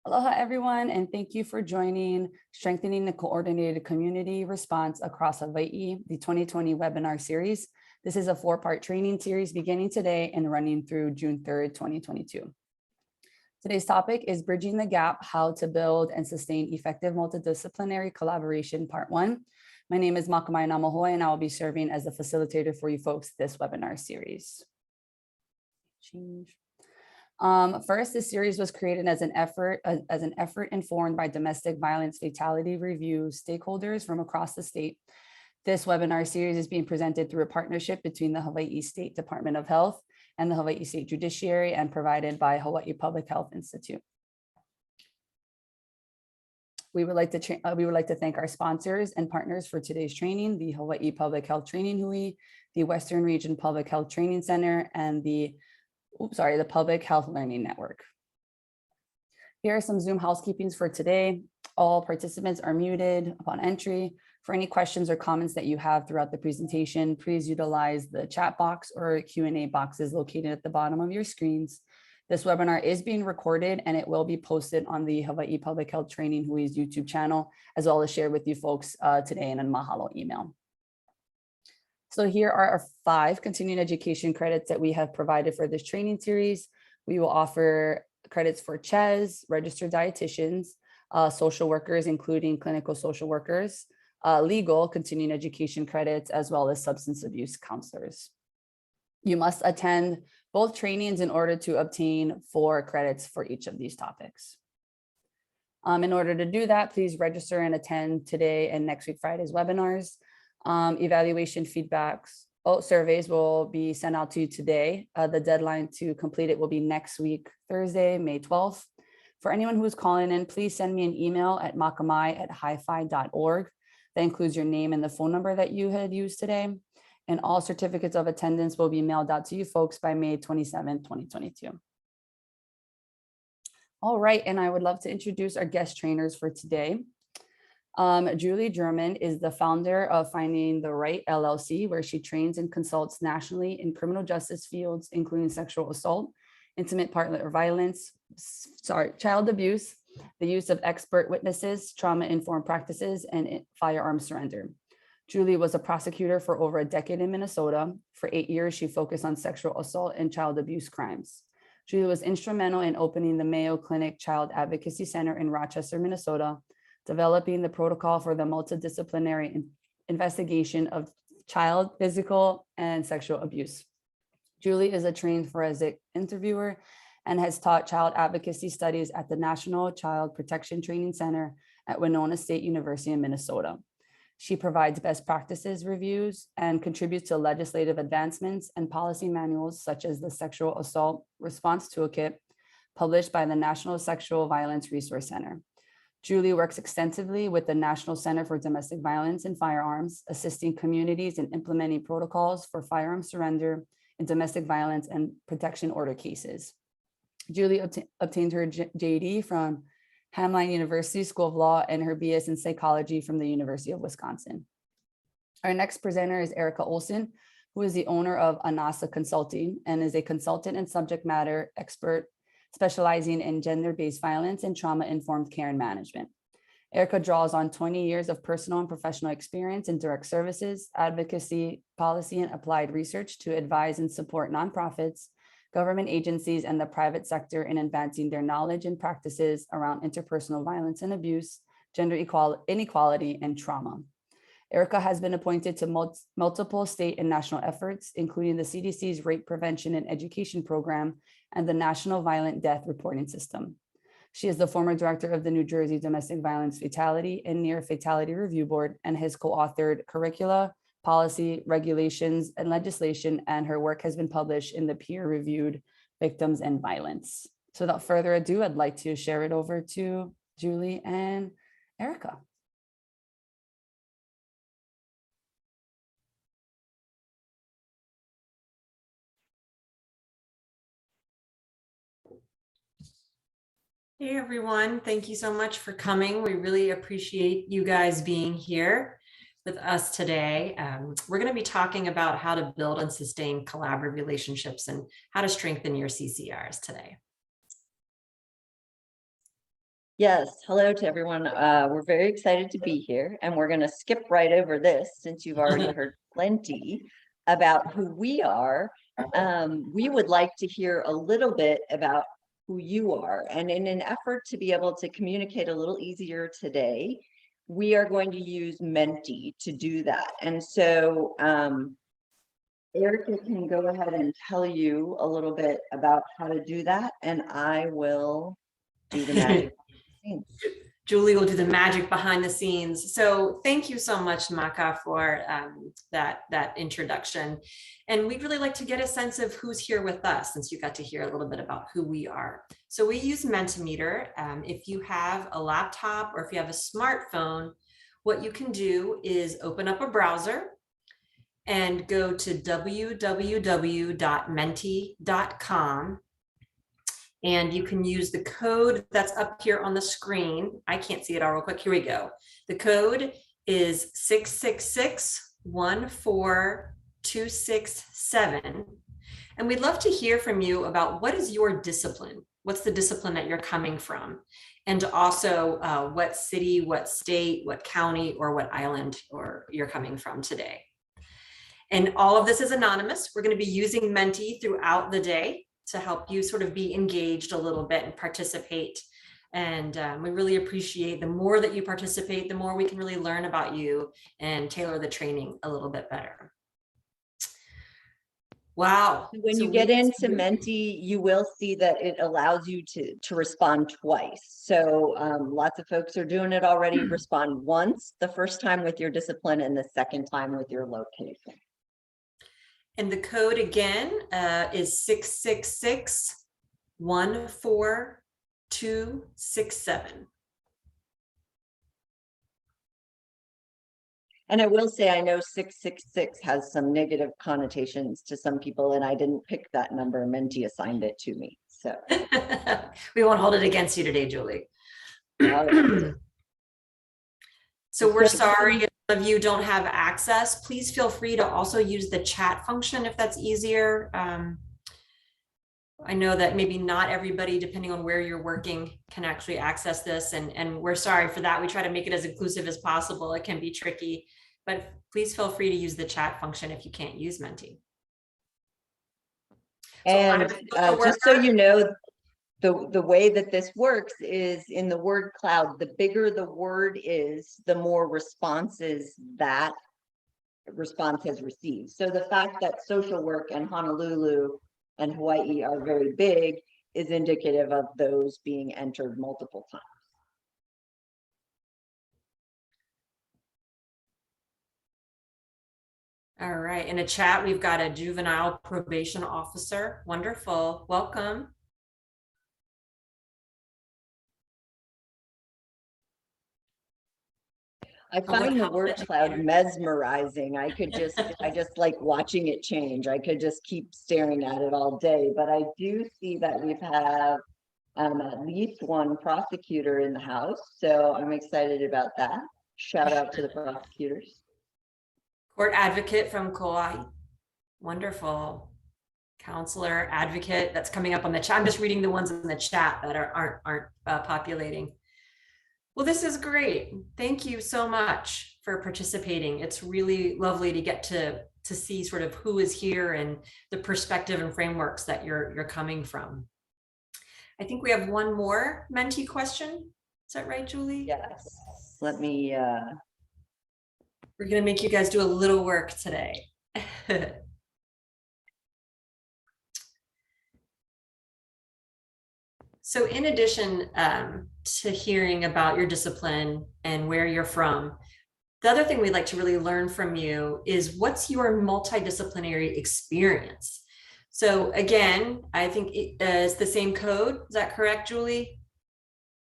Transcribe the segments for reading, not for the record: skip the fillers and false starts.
Aloha, everyone, and thank you for joining Strengthening the Coordinated Community Response Across Hawaii, the 2020 webinar series. This is a 4-part training series beginning today and running through June 3rd, 2022. Today's topic is Bridging the Gap, How to Build and Sustain Effective Multidisciplinary Collaboration, Part 1. My name is Makamai Namahoe, and I will be serving as the facilitator for you folks this webinar series. First, this series was created as an effort informed by domestic violence fatality review stakeholders from across the state. This webinar series is being presented through a partnership between the Hawaii State Department of Health and the Hawaii State Judiciary and provided by Hawaii Public Health Institute. We would like to thank our sponsors and partners for today's training: the Hawaii Public Health Training Hui, the Western Region Public Health Training Center, and the Public Health Learning Network. Here are some Zoom housekeepings for today. All participants are muted upon entry. For any questions or comments that you have throughout the presentation, please utilize the chat box or Q&A boxes located at the bottom of your screens. This webinar is being recorded and it will be posted on the Hawaii Public Health Training Hui's YouTube channel, as well as shared with you folks today in a mahalo email. So here are our 5 continuing education credits that we have provided for this training series. We will offer credits for CHES, registered dietitians, social workers, including clinical social workers, legal continuing education credits, as well as substance abuse counselors. You must attend both trainings in order to obtain 4 credits for each of these topics. In order to do that, please register and attend today and next week Friday's webinars. Evaluation feedbacks, surveys will be sent out to you today. The deadline to complete it will be next week, Thursday, May 12th. For anyone who is calling in, please send me an email at makamai@hifi.org. That includes your name and the phone number that you had used today. And all certificates of attendance will be mailed out to you folks by May 27th, 2022. All right, and I would love to introduce our guest trainers for today. Julie German is the founder of Finding the Right LLC, where she trains and consults nationally in criminal justice fields, including sexual assault, intimate partner violence, child abuse, the use of expert witnesses, trauma-informed practices, and firearm surrender. Julie was a prosecutor for over a decade in Minnesota. For 8 years, she focused on sexual assault and child abuse crimes. Julie was instrumental in opening the Mayo Clinic Child Advocacy Center in Rochester, Minnesota, developing the protocol for the multidisciplinary investigation of child physical and sexual abuse. Julie is a trained forensic interviewer and has taught child advocacy studies at the National Child Protection Training Center at Winona State University in Minnesota. She provides best practices reviews and contributes to legislative advancements and policy manuals such as the Sexual Assault Response Toolkit, published by the National Sexual Violence Resource Center. Julie works extensively with the National Center for Domestic Violence and Firearms, assisting communities in implementing protocols for firearm surrender in domestic violence and protection order cases. Julie obtained her JD from Hamline University School of Law and her BS in psychology from the University of Wisconsin. Our next presenter is Erica Olson, who is the owner of Anasa Consulting and is a consultant and subject matter expert specializing in gender-based violence and trauma-informed care and management. Erica draws on 20 years of personal and professional experience in direct services, advocacy, policy, and applied research to advise and support nonprofits, government agencies, and the private sector in advancing their knowledge and practices around interpersonal violence and abuse, gender inequality, and trauma. Erica has been appointed to multiple state and national efforts, including the CDC's Rape Prevention and Education Program and the National Violent Death Reporting System. She is the former director of the New Jersey Domestic Violence Fatality and Near Fatality Review Board and has co-authored curricula, policy, regulations, and legislation, and her work has been published in the peer-reviewed Victims and Violence. So without further ado, I'd like to share it over to Julie and Erica. Hey everyone, thank you so much for coming. We really appreciate you guys being here with us today. We're going to be talking about how to build and sustain collaborative relationships and how to strengthen your CCRs today. Yes, hello to everyone. We're very excited to be here, and we're going to skip right over this since you've already heard plenty about who we are. We would like to hear a little bit about who you are, and in an effort to be able to communicate a little easier today, we are going to use Menti to do that. And so Erica can go ahead and tell you a little bit about how to do that, and I will do the magic. Julie will do the magic behind the scenes. So thank you so much, Maka, for that introduction. And we'd really like to get a sense of who's here with us, since you got to hear a little bit about who we are. So we use Mentimeter. If you have a laptop or if you have a smartphone, what you can do is open up a browser and go to www.menti.com. And you can use the code that's up here on the screen. I can't see it all real quick. Here we go. The code is 666-14267. And we'd love to hear from you about what is your discipline? What's the discipline that you're coming from? And also what city, what state, what county, or what island or you're coming from today. And all of this is anonymous. We're going to be using Menti throughout the day to help you sort of be engaged a little bit and participate. And we really appreciate the more that you participate, the more we can really learn about you and tailor the training a little bit better. Wow. When you get into Menti, you will see that it allows you to respond twice. So lots of folks are doing it already. Respond once, the first time with your discipline and the second time with your location. And the code again is 666-14267. And I will say, I know 666 has some negative connotations to some people, and I didn't pick that number. Menti assigned it to me. So we won't hold it against you today, Julie. So we're sorry if of you don't have access. Please feel free to also use the chat function if that's easier. I know that maybe not everybody, depending on where you're working, can actually access this, and we're sorry for that. We try to make it as inclusive as possible. It can be tricky, but please feel free to use the chat function if you can't use Menti. And just so you know, the way that this works is in the word cloud, the bigger the word is, the more responses that response has received. So the fact that social work and Honolulu and Hawaii are very big is indicative of those being entered multiple times. All right, in a chat, we've got a juvenile probation officer. Wonderful, welcome. I find the word cloud mesmerizing. I just like watching it change. I could just keep staring at it all day, but I do see that we've had at least one prosecutor in the house. So I'm excited about that. Shout out to the prosecutors. Court advocate from Kauai. Wonderful. Counselor, advocate, that's coming up on the chat. I'm just reading the ones in the chat that aren't populating. Well, this is great. Thank you so much for participating. It's really lovely to get to see sort of who is here and the perspective and frameworks that you're coming from. I think we have one more Menti question. Is that right, Julie? Yes. Let me. We're going to make you guys do a little work today. So in addition to hearing about your discipline and where you're from, the other thing we'd like to really learn from you is what's your multidisciplinary experience? So again, I think it's the same code. Is that correct, Julie?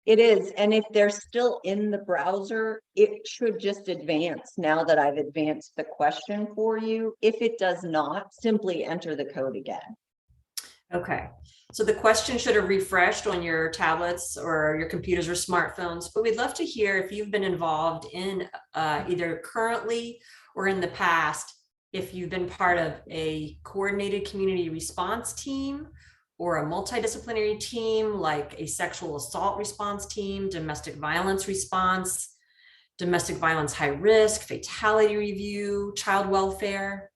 It is. And if they're still in the browser, it should just advance now that I've advanced the question for you. If it does not, simply enter the code again. Okay. So the question should have refreshed on your tablets or your computers or smartphones, but we'd love to hear if you've been involved in either currently or in the past, if you've been part of a coordinated community response team or a multidisciplinary team like a sexual assault response team, domestic violence response, domestic violence high risk, fatality review, child welfare.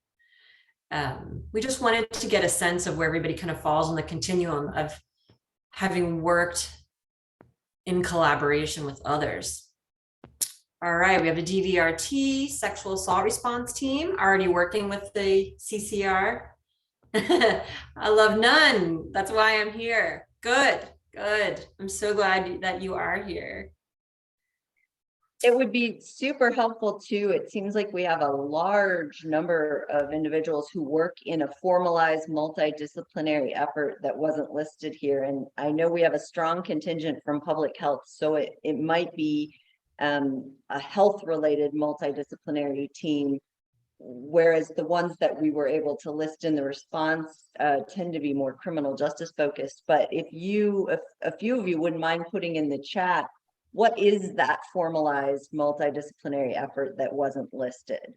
We just wanted to get a sense of where everybody kind of falls on the continuum of having worked in collaboration with others. All right, we have a DVRT, sexual assault response team, already working with the CCR. I love none. That's why I'm here. Good, good. I'm so glad that you are here. It would be super helpful too. It seems like we have a large number of individuals who work in a formalized multidisciplinary effort that wasn't listed here. And I know we have a strong contingent from public health, so it might be a health-related multidisciplinary team, whereas the ones that we were able to list in the response tend to be more criminal justice focused. But if a few of you wouldn't mind putting in the chat, what is that formalized multidisciplinary effort that wasn't listed?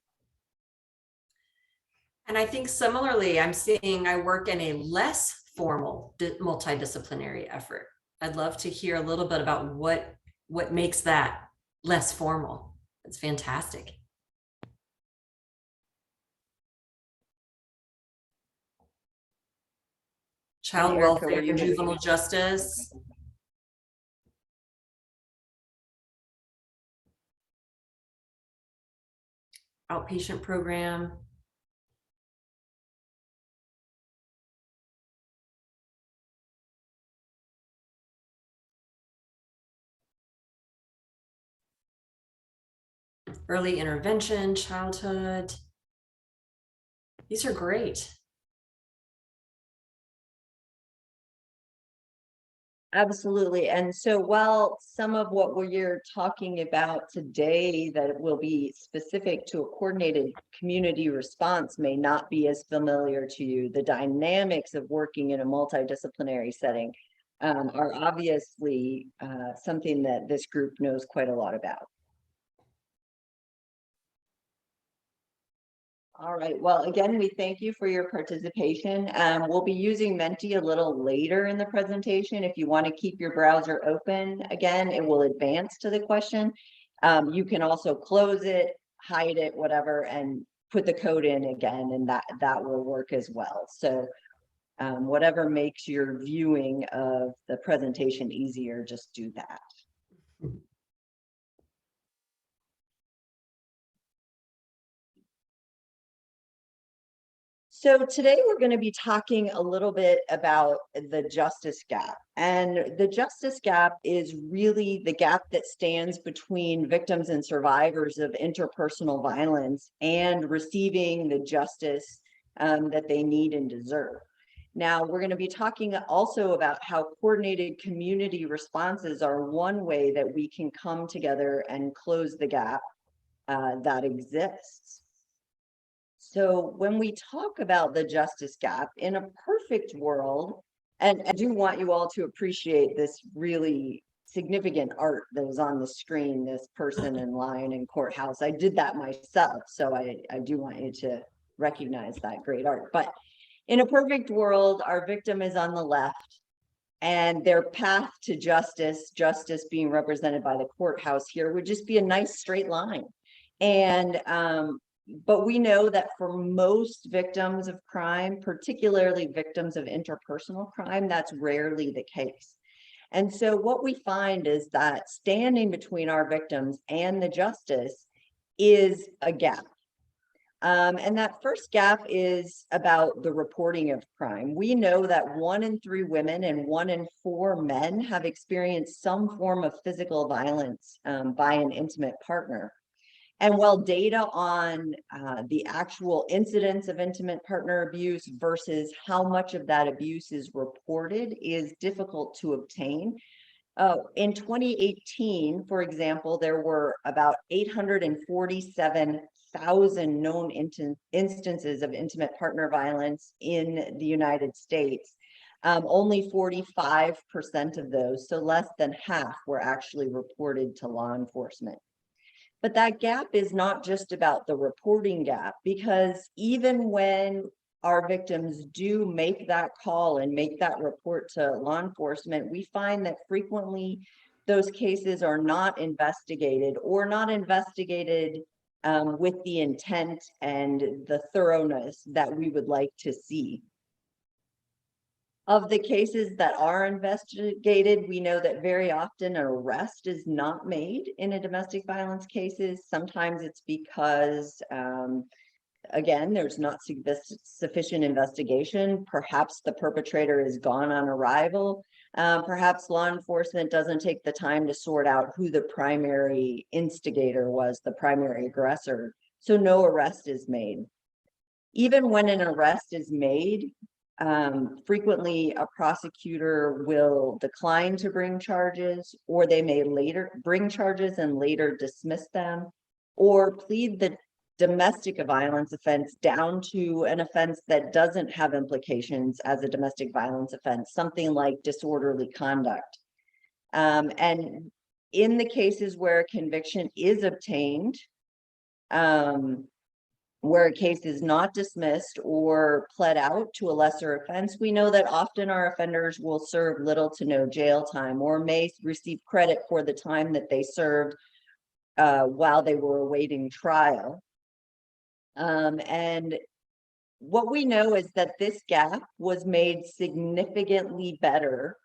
And I think similarly, I'm seeing I work in a less formal multidisciplinary effort. I'd love to hear a little bit about what makes that less formal. It's fantastic. Child welfare, juvenile justice. Outpatient program. Early intervention, childhood. These are great. Absolutely. And so while some of what we're talking about today that will be specific to a coordinated community response may not be as familiar to you, the dynamics of working in a multidisciplinary setting are obviously something that this group knows quite a lot about. All right, well, again, we thank you for your participation. We'll be using Menti a little later in the presentation. If you want to keep your browser open again, it will advance to the question. You can also close it, hide it, whatever, and put the code in again, and that will work as well. So whatever makes your viewing of the presentation easier, just do that. So today we're going to be talking a little bit about the justice gap. And the justice gap is really the gap that stands between victims and survivors of interpersonal violence and receiving the justice that they need and deserve. Now, we're going to be talking also about how coordinated community responses are one way that we can come together and close the gap that exists. So when we talk about the justice gap in a perfect world, and I do want you all to appreciate this really significant art that was on the screen, this person in line in courthouse. I did that myself, so I do want you to recognize that great art. But in a perfect world, our victim is on the left, and their path to justice being represented by the courthouse here, would just be a nice straight line. And but we know that for most victims of crime, particularly victims of interpersonal crime, that's rarely the case. And so what we find is that standing between our victims and the justice is a gap. And that first gap is about the reporting of crime. We know that 1 in 3 women and 1 in 4 men have experienced some form of physical violence by an intimate partner. And while data on the actual incidence of intimate partner abuse versus how much of that abuse is reported is difficult to obtain, in 2018, for example, there were about 847,000 known instances of intimate partner violence in the United States. Only 45% of those, so less than half, were actually reported to law enforcement. But that gap is not just about the reporting gap, because even when our victims do make that call and make that report to law enforcement, we find that frequently those cases are not investigated or not investigated with the intent and the thoroughness that we would like to see. Of the cases that are investigated, we know that very often an arrest is not made in a domestic violence cases. Sometimes it's because, again, there's not sufficient investigation. Perhaps the perpetrator is gone on arrival. Perhaps law enforcement doesn't take the time to sort out who the primary instigator was, the primary aggressor. So no arrest is made. Even when an arrest is made, frequently a prosecutor will decline to bring charges, or they may later bring charges and later dismiss them, or plead the domestic violence offense down to an offense that doesn't have implications as a domestic violence offense, something like disorderly conduct. And in the cases where a conviction is obtained, where a case is not dismissed or pled out to a lesser offense, we know that often our offenders will serve little to no jail time or may receive credit for the time that they served while they were awaiting trial. And what we know is that this gap was made significantly better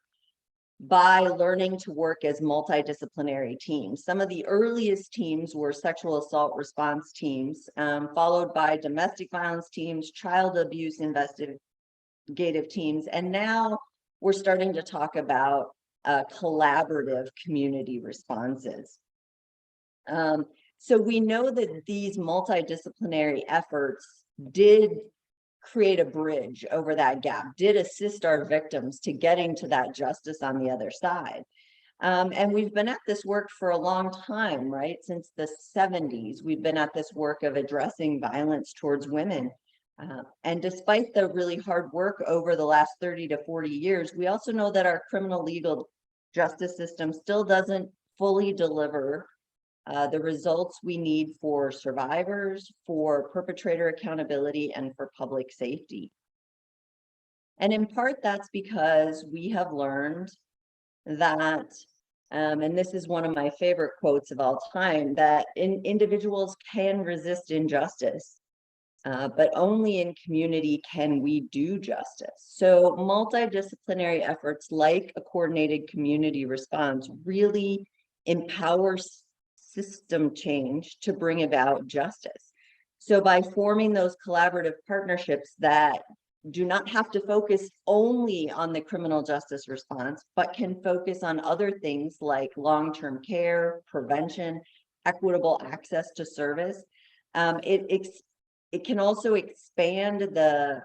by learning to work as multidisciplinary teams. Some of the earliest teams were sexual assault response teams, followed by domestic violence teams, child abuse investigative teams, and now we're starting to talk about collaborative community responses. So we know that these multidisciplinary efforts did create a bridge over that gap, did assist our victims to getting to that justice on the other side. And we've been at this work for a long time, right? Since the 70s, we've been at this work of addressing violence towards women. And despite the really hard work over the last 30 to 40 years, we also know that our criminal legal justice system still doesn't fully deliver the results we need for survivors, for perpetrator accountability, and for public safety. And in part, that's because we have learned that, and this is one of my favorite quotes of all time, that individuals can resist injustice, but only in community can we do justice. So multidisciplinary efforts like a coordinated community response really empowers system change to bring about justice. So by forming those collaborative partnerships that do not have to focus only on the criminal justice response, but can focus on other things like long-term care, prevention, equitable access to service, it can also expand the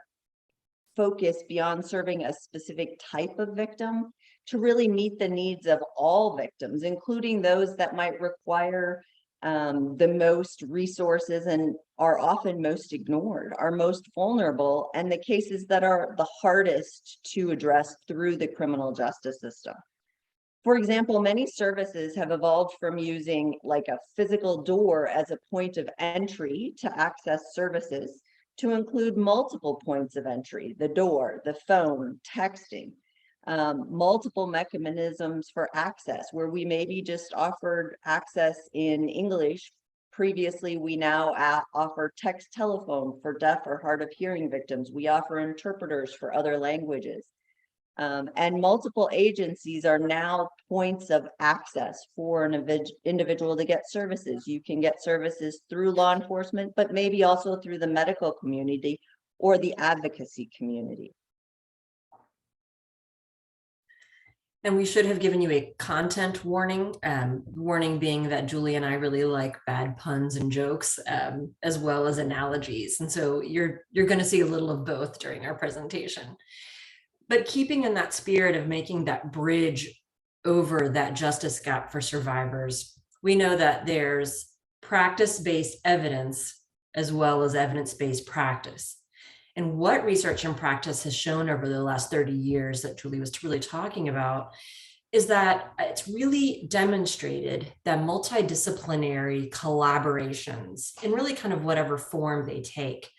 focus beyond serving a specific type of victim to really meet the needs of all victims, including those that might require the most resources and are often most ignored, are most vulnerable, and the cases that are the hardest to address through the criminal justice system. For example, many services have evolved from using like a physical door as a point of entry to access services to include multiple points of entry, the door, the phone, texting, multiple mechanisms for access where we maybe just offered access in English. Previously, we now offer text telephone for deaf or hard of hearing victims. We offer interpreters for other languages. And multiple agencies are now points of access for an individual to get services. You can get services through law enforcement, but maybe also through the medical community or the advocacy community. And we should have given you a content warning, warning being that Julie and I really like bad puns and jokes, as well as analogies. And so you're going to see a little of both during our presentation. But keeping in that spirit of making that bridge over that justice gap for survivors, we know that there's practice-based evidence as well as evidence-based practice. And what research and practice has shown over the last 30 years that Julie was really talking about is that it's really demonstrated that multidisciplinary collaborations, in really kind of whatever form they take,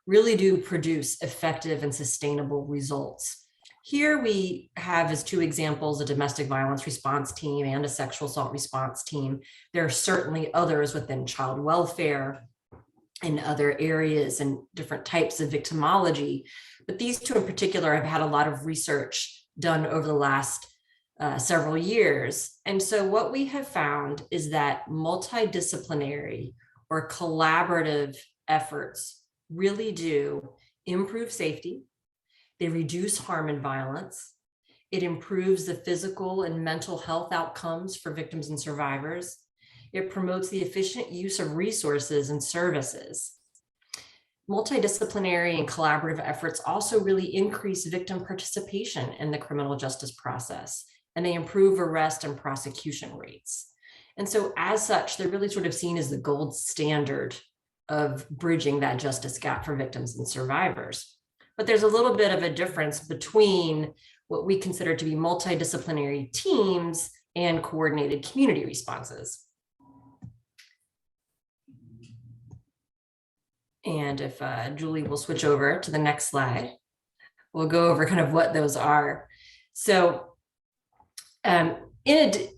really do produce effective and sustainable results. Here we have as two examples, a domestic violence response team and a sexual assault response team. There are certainly others within child welfare and other areas and different types of victimology. But these two in particular have had a lot of research done over the last several years. And so what we have found is that multidisciplinary or collaborative efforts really do improve safety. They reduce harm and violence. It improves the physical and mental health outcomes for victims and survivors. It promotes the efficient use of resources and services. Multidisciplinary and collaborative efforts also really increase victim participation in the criminal justice process, and they improve arrest and prosecution rates. And so as such, they're really sort of seen as the gold standard of bridging that justice gap for victims and survivors. But there's a little bit of a difference between what we consider to be multidisciplinary teams and coordinated community responses. And if Julie will switch over to the next slide, we'll go over kind of what those are. So when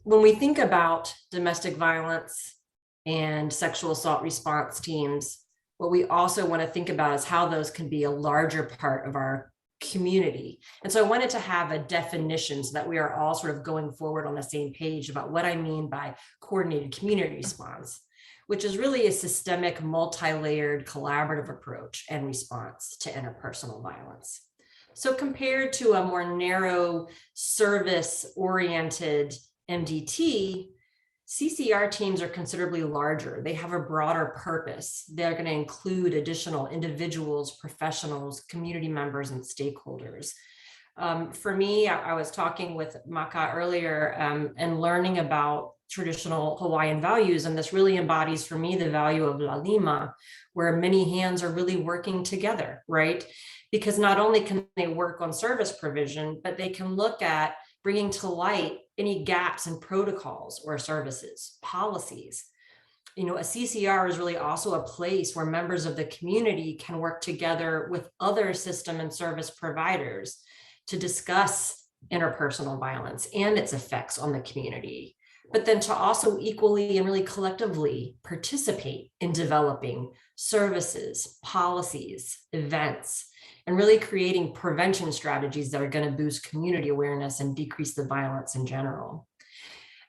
we think about domestic violence and sexual assault response teams, what we also want to think about is how those can be a larger part of our community. And so I wanted to have a definition so that we are all sort of going forward on the same page about what I mean by coordinated community response, which is really a systemic, multi-layered, collaborative approach and response to interpersonal violence. So compared to a more narrow service-oriented MDT, CCR teams are considerably larger. They have a broader purpose. They're going to include additional individuals, professionals, community members, and stakeholders. For me, I was talking with Maka earlier and learning about traditional Hawaiian values, and this really embodies for me the value of La Lima, where many hands are really working together, right? Because not only can they work on service provision, but they can look at bringing to light any gaps in protocols or services, policies. You know, a CCR is really also a place where members of the community can work together with other system and service providers to discuss interpersonal violence and its effects on the community, but then to also equally and really collectively participate in developing services, policies, events, and really creating prevention strategies that are going to boost community awareness and decrease the violence in general.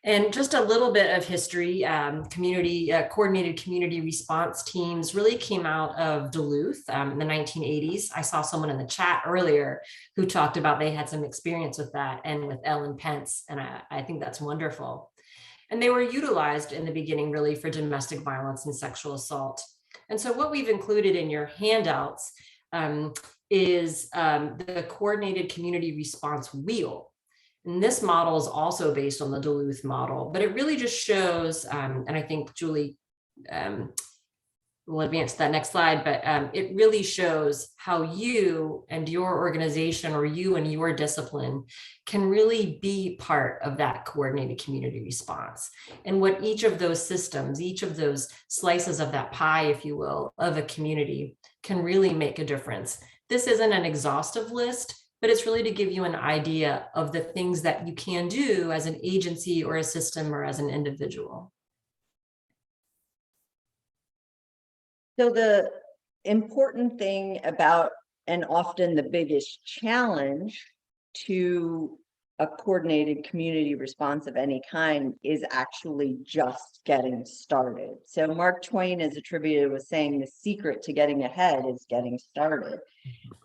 And just a little bit of history, coordinated community response teams really came out of Duluth in the 1980s. I saw someone in the chat earlier who talked about they had some experience with that and with Ellen Pence, and I think that's wonderful. And they were utilized in the beginning really for domestic violence and sexual assault. And so what we've included in your handouts is the coordinated community response wheel. And this model is also based on the Duluth model, but it really just shows, and I think Julie will advance to that next slide, but it really shows how you and your organization or you and your discipline can really be part of that coordinated community response. And what each of those systems, each of those slices of that pie, if you will, of a community can really make a difference. This isn't an exhaustive list, but it's really to give you an idea of the things that you can do as an agency or a system or as an individual. So the important thing about, and often the biggest challenge to a coordinated community response of any kind, is actually just getting started. So Mark Twain is attributed with saying the secret to getting ahead is getting started.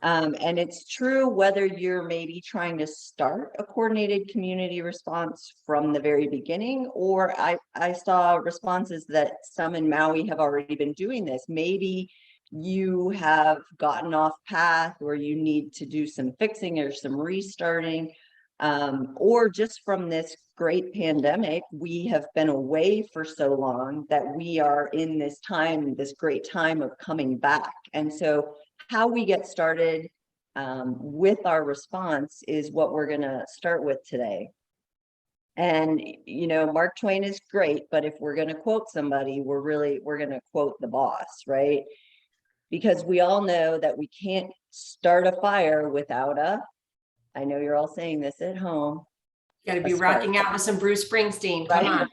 And it's true whether you're maybe trying to start a coordinated community response from the very beginning, or I saw responses that some in Maui have already been doing this. Maybe you have gotten off path, or you need to do some fixing or some restarting, or just from this great pandemic, we have been away for so long that we are in this time, this great time of coming back. And so how we get started with our response is what we're going to start with today. And, you know, Mark Twain is great, but if we're going to quote somebody, we're going to quote the boss, right? because we all know that we can't start a fire without I know you're all saying this at home, Got to be a spark. rocking out with some Bruce Springsteen. Come Right? on.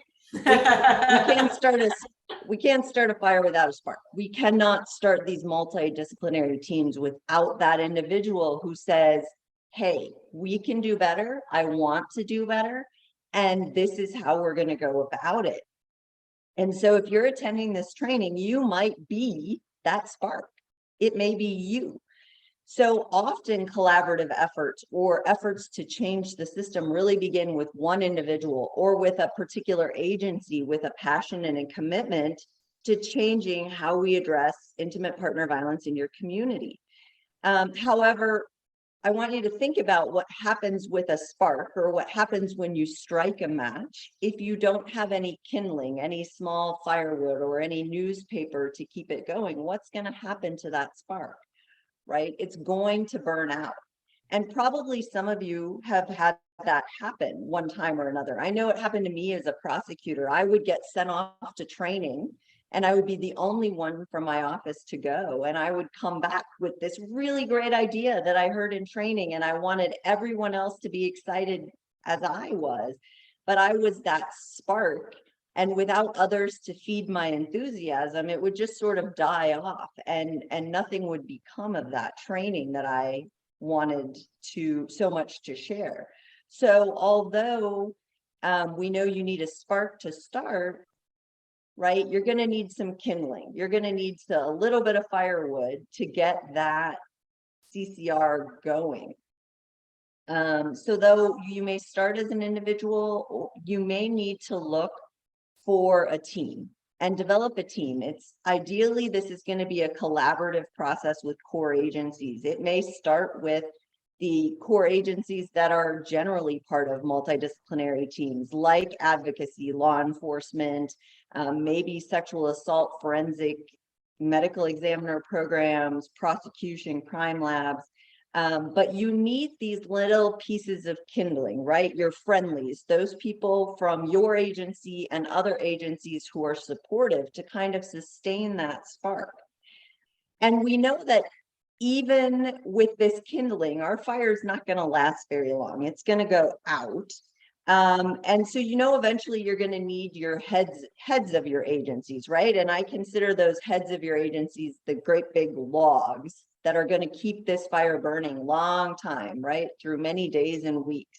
We can't start a fire without a spark. We cannot start these multidisciplinary teams without that individual who says, hey, we can do better. I want to do better. And this is how we're going to go about it. And so if you're attending this training, you might be that spark. It may be you. So often collaborative efforts or efforts to change the system really begin with one individual or with a particular agency with a passion and a commitment to changing how we address intimate partner violence in your community. However, I want you to think about what happens with a spark, or what happens when you strike a match if you don't have any kindling, any small firewood, or any newspaper to keep it going. What's going to happen to that spark? Right? It's going to burn out. And probably some of you have had that happen one time or another. I know it happened to me as a prosecutor. I would get sent off to training and I would be the only one from my office to go. And I would come back with this really great idea that I heard in training, and I wanted everyone else to be excited as I was, but I was that spark. And without others to feed my enthusiasm, it would just sort of die off, and nothing would become of that training that I wanted to so much to share. So although we know you need a spark to start, right? You're going to need some kindling. You're going to need a little bit of firewood to get that CCR going. So though you may start as an individual, you may need to look for a team and develop a team. It's ideally, this is going to be a collaborative process with core agencies. It may start with the core agencies that are generally part of multidisciplinary teams, like advocacy, law enforcement, maybe sexual assault, forensic, medical examiner programs, prosecution, crime labs. But you need these little pieces of kindling, right? Your friendlies, those people from your agency and other agencies who are supportive to kind of sustain that spark. And we know that even with this kindling, our fire is not going to last very long. It's going to go out. And so, eventually you're going to need your heads of your agencies, right? And I consider those heads of your agencies the great big logs that are going to keep this fire burning long time, right? Through many days and weeks.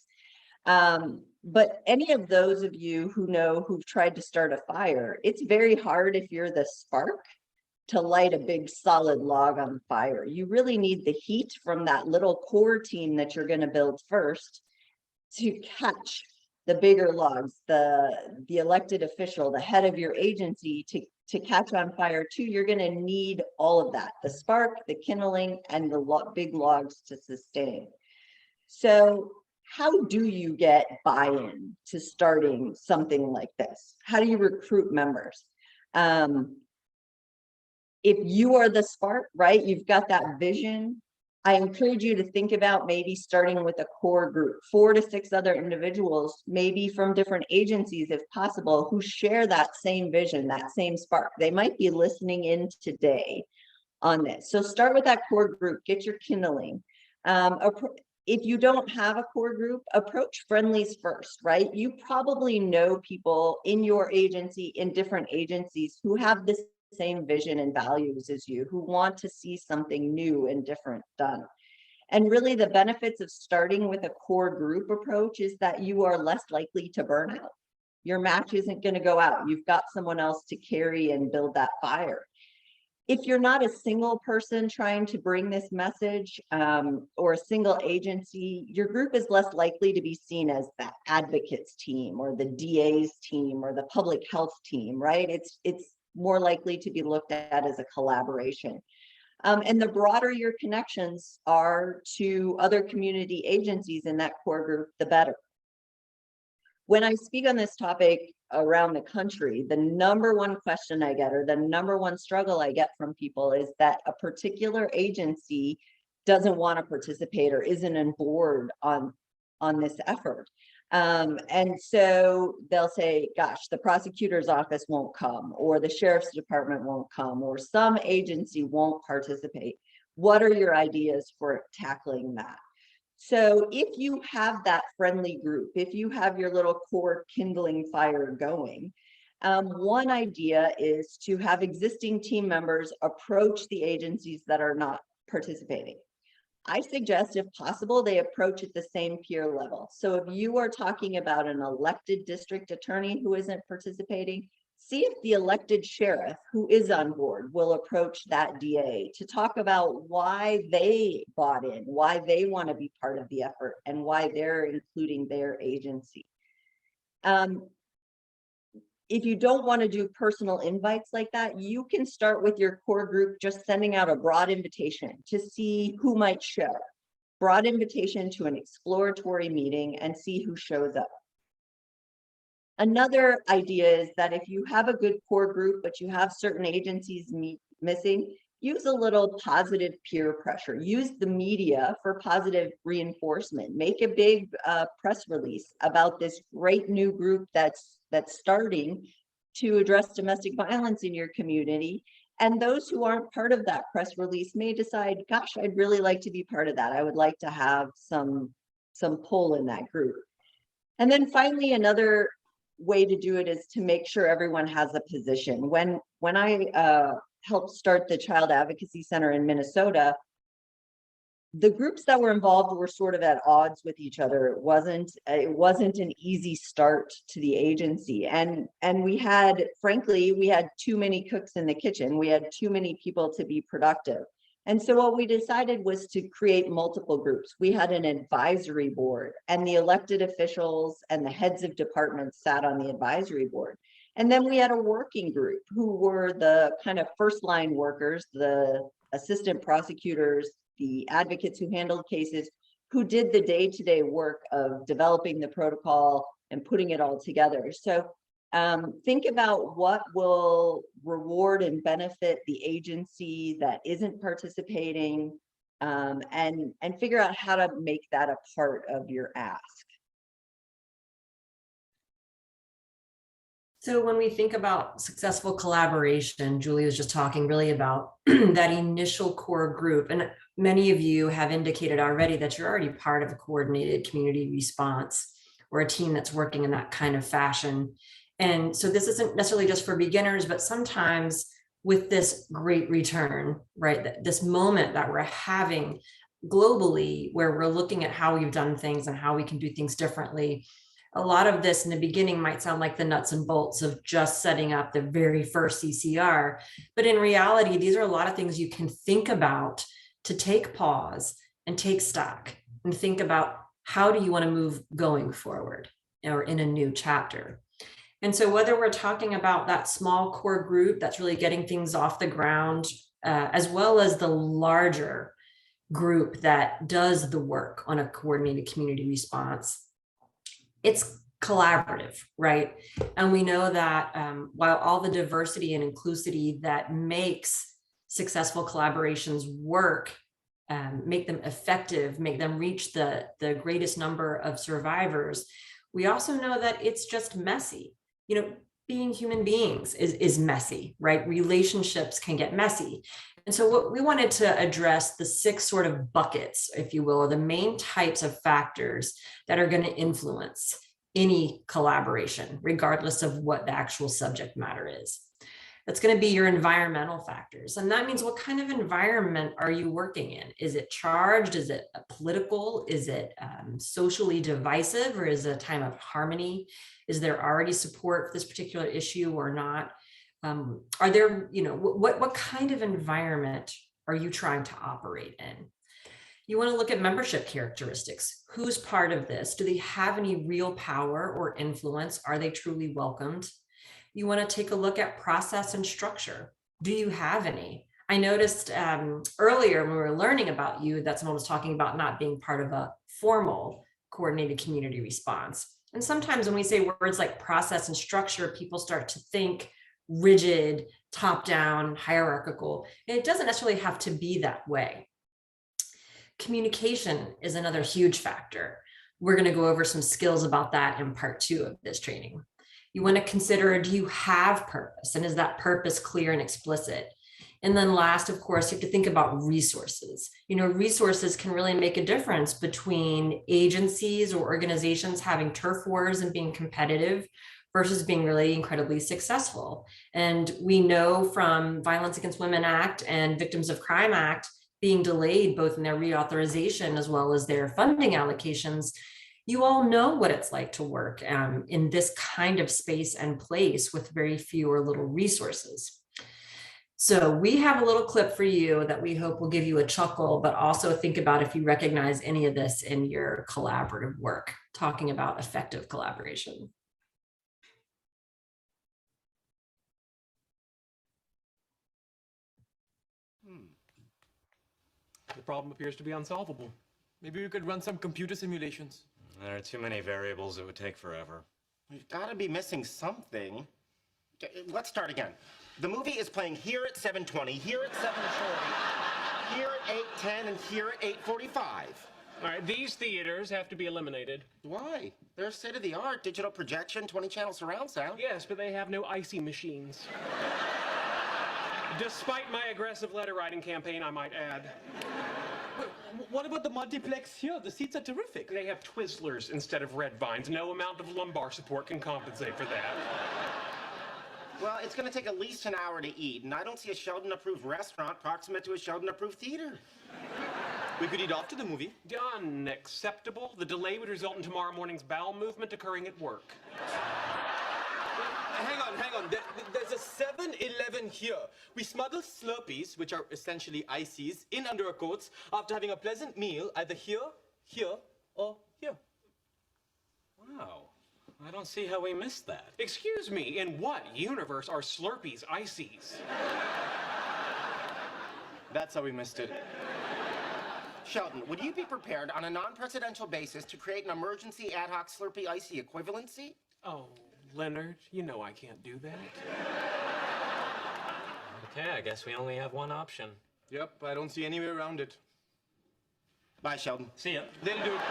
But any of those of you who've tried to start a fire, it's very hard if you're the spark to light a big solid log on fire. You really need the heat from that little core team that you're going to build first to catch the bigger logs, the elected official, the head of your agency to catch on fire too. You're going to need all of that, the spark, the kindling, and the big logs to sustain. So how do you get buy-in to starting something like this? How do you recruit members? If you are the spark, right, you've got that vision, I encourage you to think about maybe starting with a core group, 4 to 6 other individuals, maybe from different agencies if possible, who share that same vision, that same spark. They might be listening in today on this. So start with that core group, get your kindling. If you don't have a core group, approach friendlies first, right? You probably know people in your agency, in different agencies, who have this same vision and values as you, who want to see something new and different done. And really the benefits of starting with a core group approach is that you are less likely to burn out. Your match isn't going to go out. You've got someone else to carry and build that fire. If you're not a single person trying to bring this message or a single agency, your group is less likely to be seen as the advocates team or the DA's team or the public health team, right? It's more likely to be looked at as a collaboration. And the broader your connections are to other community agencies in that core group, the better. When I speak on this topic around the country, the number one question I get, or the number one struggle I get from people, is that a particular agency doesn't want to participate or isn't on board on on this effort. And so they'll say, gosh, the prosecutor's office won't come, or the sheriff's department won't come, or some agency won't participate. What are your ideas for tackling that? So if you have that friendly group, if you have your little core kindling fire going, one idea is to have existing team members approach the agencies that are not participating. I suggest, if possible, they approach at the same peer level. So if you are talking about an elected district attorney who isn't participating, see if the elected sheriff who is on board will approach that DA to talk about why they bought in, why they want to be part of the effort, and why they're including their agency. If you don't want to do personal invites like that, you can start with your core group just sending out a broad invitation to see who might show. Broad invitation to an exploratory meeting and see who shows up. Another idea is that if you have a good core group, but you have certain agencies missing, use a little positive peer pressure. Use the media for positive reinforcement. Make a big press release about this great new group that's starting to address domestic violence in your community. And those who aren't part of that press release may decide, gosh, I'd really like to be part of that. I would like to have some pull in that group. And then finally, another way to do it is to make sure everyone has a position. When I helped start the Child Advocacy Center in Minnesota, the groups that were involved were sort of at odds with each other. It wasn't an easy start to the agency. And we had, frankly, we had too many cooks in the kitchen. We had too many people to be productive. And so what we decided was to create multiple groups. We had an advisory board, and the elected officials and the heads of departments sat on the advisory board. And then we had a working group who were the kind of first line workers, the assistant prosecutors, the advocates who handled cases, who did the day-to-day work of developing the protocol and putting it all together. So think about what will reward and benefit the agency that isn't participating, and figure out how to make that a part of your ask. So when we think about successful collaboration, Julie was just talking really about that initial core group. And many of you have indicated already that you're already part of a coordinated community response or a team that's working in that kind of fashion. And so this isn't necessarily just for beginners, but sometimes with this great return, right? This moment that we're having globally, where we're looking at how we've done things and how we can do things differently. A lot of this in the beginning might sound like the nuts and bolts of just setting up the very first CCR, but in reality, these are a lot of things you can think about to take pause and take stock and think about, how do you want to move going forward or in a new chapter? And so whether we're talking about that small core group that's really getting things off the ground, as well as the larger group that does the work on a coordinated community response, it's collaborative, right? And we know that while all the diversity and inclusivity that makes successful collaborations work, make them effective, make them reach the greatest number of survivors, we also know that it's just messy. You know, being human beings is messy, right? Relationships can get messy. And so what we wanted to address the 6 sort of buckets, if you will, or the main types of factors that are going to influence any collaboration, regardless of what the actual subject matter is. That's going to be your environmental factors. And that means, what kind of environment are you working in? Is it charged? Is it political? Is it socially divisive? Or is it a time of harmony? Is there already support for this particular issue or not? Are there, you know, what kind of environment are you trying to operate in? You want to look at membership characteristics. Who's part of this? Do they have any real power or influence? Are they truly welcomed? You want to take a look at process and structure. Do you have any? I noticed earlier when we were learning about you that someone was talking about not being part of a formal coordinated community response. And sometimes when we say words like process and structure, people start to think rigid, top-down, hierarchical. And it doesn't necessarily have to be that way. Communication is another huge factor. We're going to go over some skills about that in part 2 of this training. You want to consider, do you have purpose? And is that purpose clear and explicit? And then last, of course, you have to think about resources. Resources can really make a difference between agencies or organizations having turf wars and being competitive versus being really incredibly successful. And we know from Violence Against Women Act and Victims of Crime Act being delayed both in their reauthorization as well as their funding allocations. You all know what it's like to work in this kind of space and place with very few or little resources. So we have a little clip for you that we hope will give you a chuckle, but also think about if you recognize any of this in your collaborative work, talking about effective collaboration. The problem appears to be unsolvable. Maybe we could run some computer simulations. There are too many variables. It would take forever. We've got to be missing something. Let's start again. The movie is playing here at 7:20, here at 7:40, here at 8:10, and here at 8:45. All right, these theaters have to be eliminated. Why? They're state-of-the-art, digital projection, 20-channel surround sound. Yes, but they have no icy machines. Despite my aggressive letter writing campaign, I might add. What about the multiplex here? The seats are terrific. They have Twizzlers instead of red vines. No amount of lumbar support can compensate for that. Well, it's going to take at least an hour to eat, and I don't see a Sheldon-approved restaurant proximate to a Sheldon-approved theater. We could eat after the movie. Unacceptable. The delay would result in tomorrow morning's bowel movement occurring at work. Hang on. There's a 7-Eleven here. We smuggle Slurpees, which are essentially ices, in under our coats after having a pleasant meal either here, or here. Wow. I don't see how we missed that. Excuse me, in what universe are Slurpees ices? That's how we missed it. Sheldon, would you be prepared on a non-presidential basis to create an emergency ad hoc Slurpee icy equivalency? Oh, Leonard, you know I can't do that. Okay, I guess we only have one option. Yep, I don't see any way around it. Bye, Sheldon. See ya. They'll do it.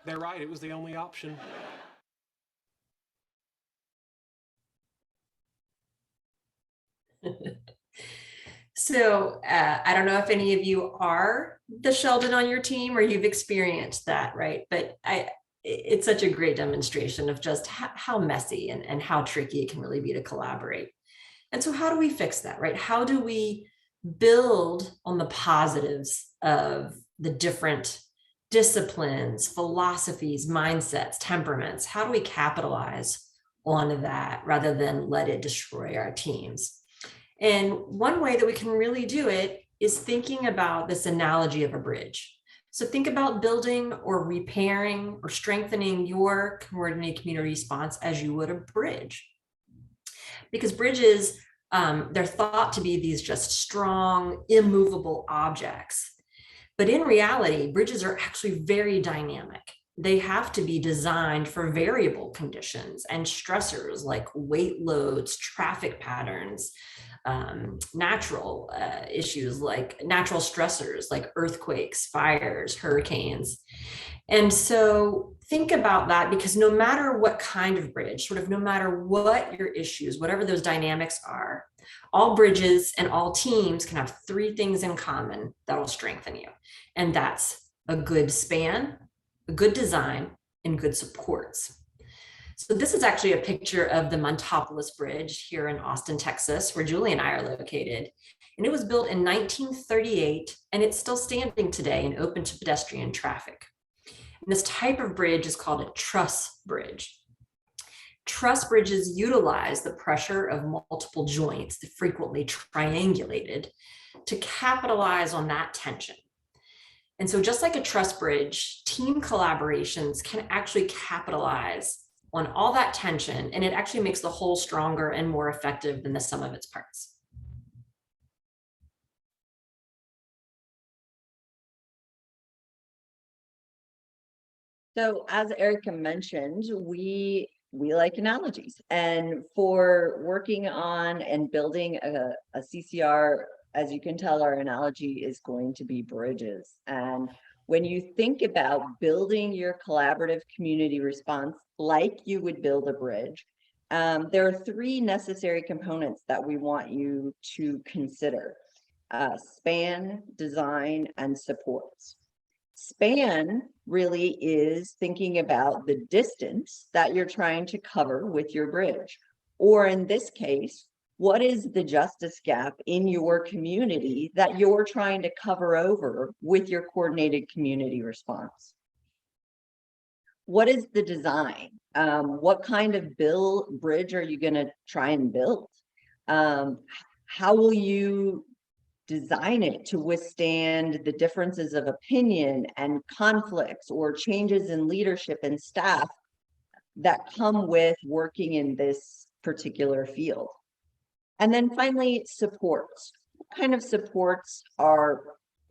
They're right, it was the only option. So I don't know if any of you are the Sheldon on your team or you've experienced that, right? But it's such a great demonstration of just how messy and how tricky it can really be to collaborate. And so how do we fix that, right? How do we build on the positives of the different disciplines, philosophies, mindsets, temperaments? How do we capitalize on that rather than let it destroy our teams? And one way that we can really do it is thinking about this analogy of a bridge. So think about building or repairing or strengthening your coordinated community response as you would a bridge. Because bridges, they're thought to be these just strong, immovable objects. But in reality, bridges are actually very dynamic. They have to be designed for variable conditions and stressors like weight loads, traffic patterns, natural issues like natural stressors like earthquakes, fires, hurricanes. And so think about that, because no matter what kind of bridge, sort of no matter what your issues, whatever those dynamics are, all bridges and all teams can have three things in common that will strengthen you. And that's a good span, a good design, and good supports. So this is actually a picture of the Montopolis Bridge here in Austin, Texas, where Julie and I are located. And it was built in 1938, and it's still standing today and open to pedestrian traffic. And this type of bridge is called a truss bridge. Truss bridges utilize the pressure of multiple joints, frequently triangulated, to capitalize on that tension. And so just like a truss bridge, team collaborations can actually capitalize on all that tension, and it actually makes the whole stronger and more effective than the sum of its parts. So as Erica mentioned, we like analogies, and for working on and building a CCR as you can tell, our analogy is going to be bridges. And when you think about building your collaborative community response like you would build a bridge, there are three necessary components that we want you to consider: span, design, and supports. Span really is thinking about the distance that you're trying to cover with your bridge. Or in this case, what is the justice gap in your community that you're trying to cover over with your coordinated community response? What is the design? What kind of bridge are you going to try and build? How will you design it to withstand the differences of opinion and conflicts or changes in leadership and staff that come with working in this particular field? And then finally, supports. What kind of supports are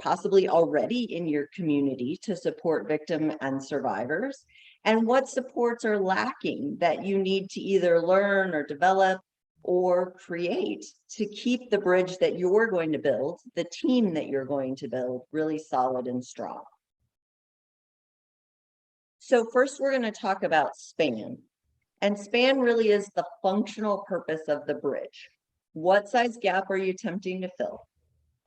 possibly already in your community to support victims and survivors? And what supports are lacking that you need to either learn or develop or create to keep the bridge that you're going to build, the team that you're going to build, really solid and strong? So first, we're going to talk about span. And span really is the functional purpose of the bridge. What size gap are you attempting to fill?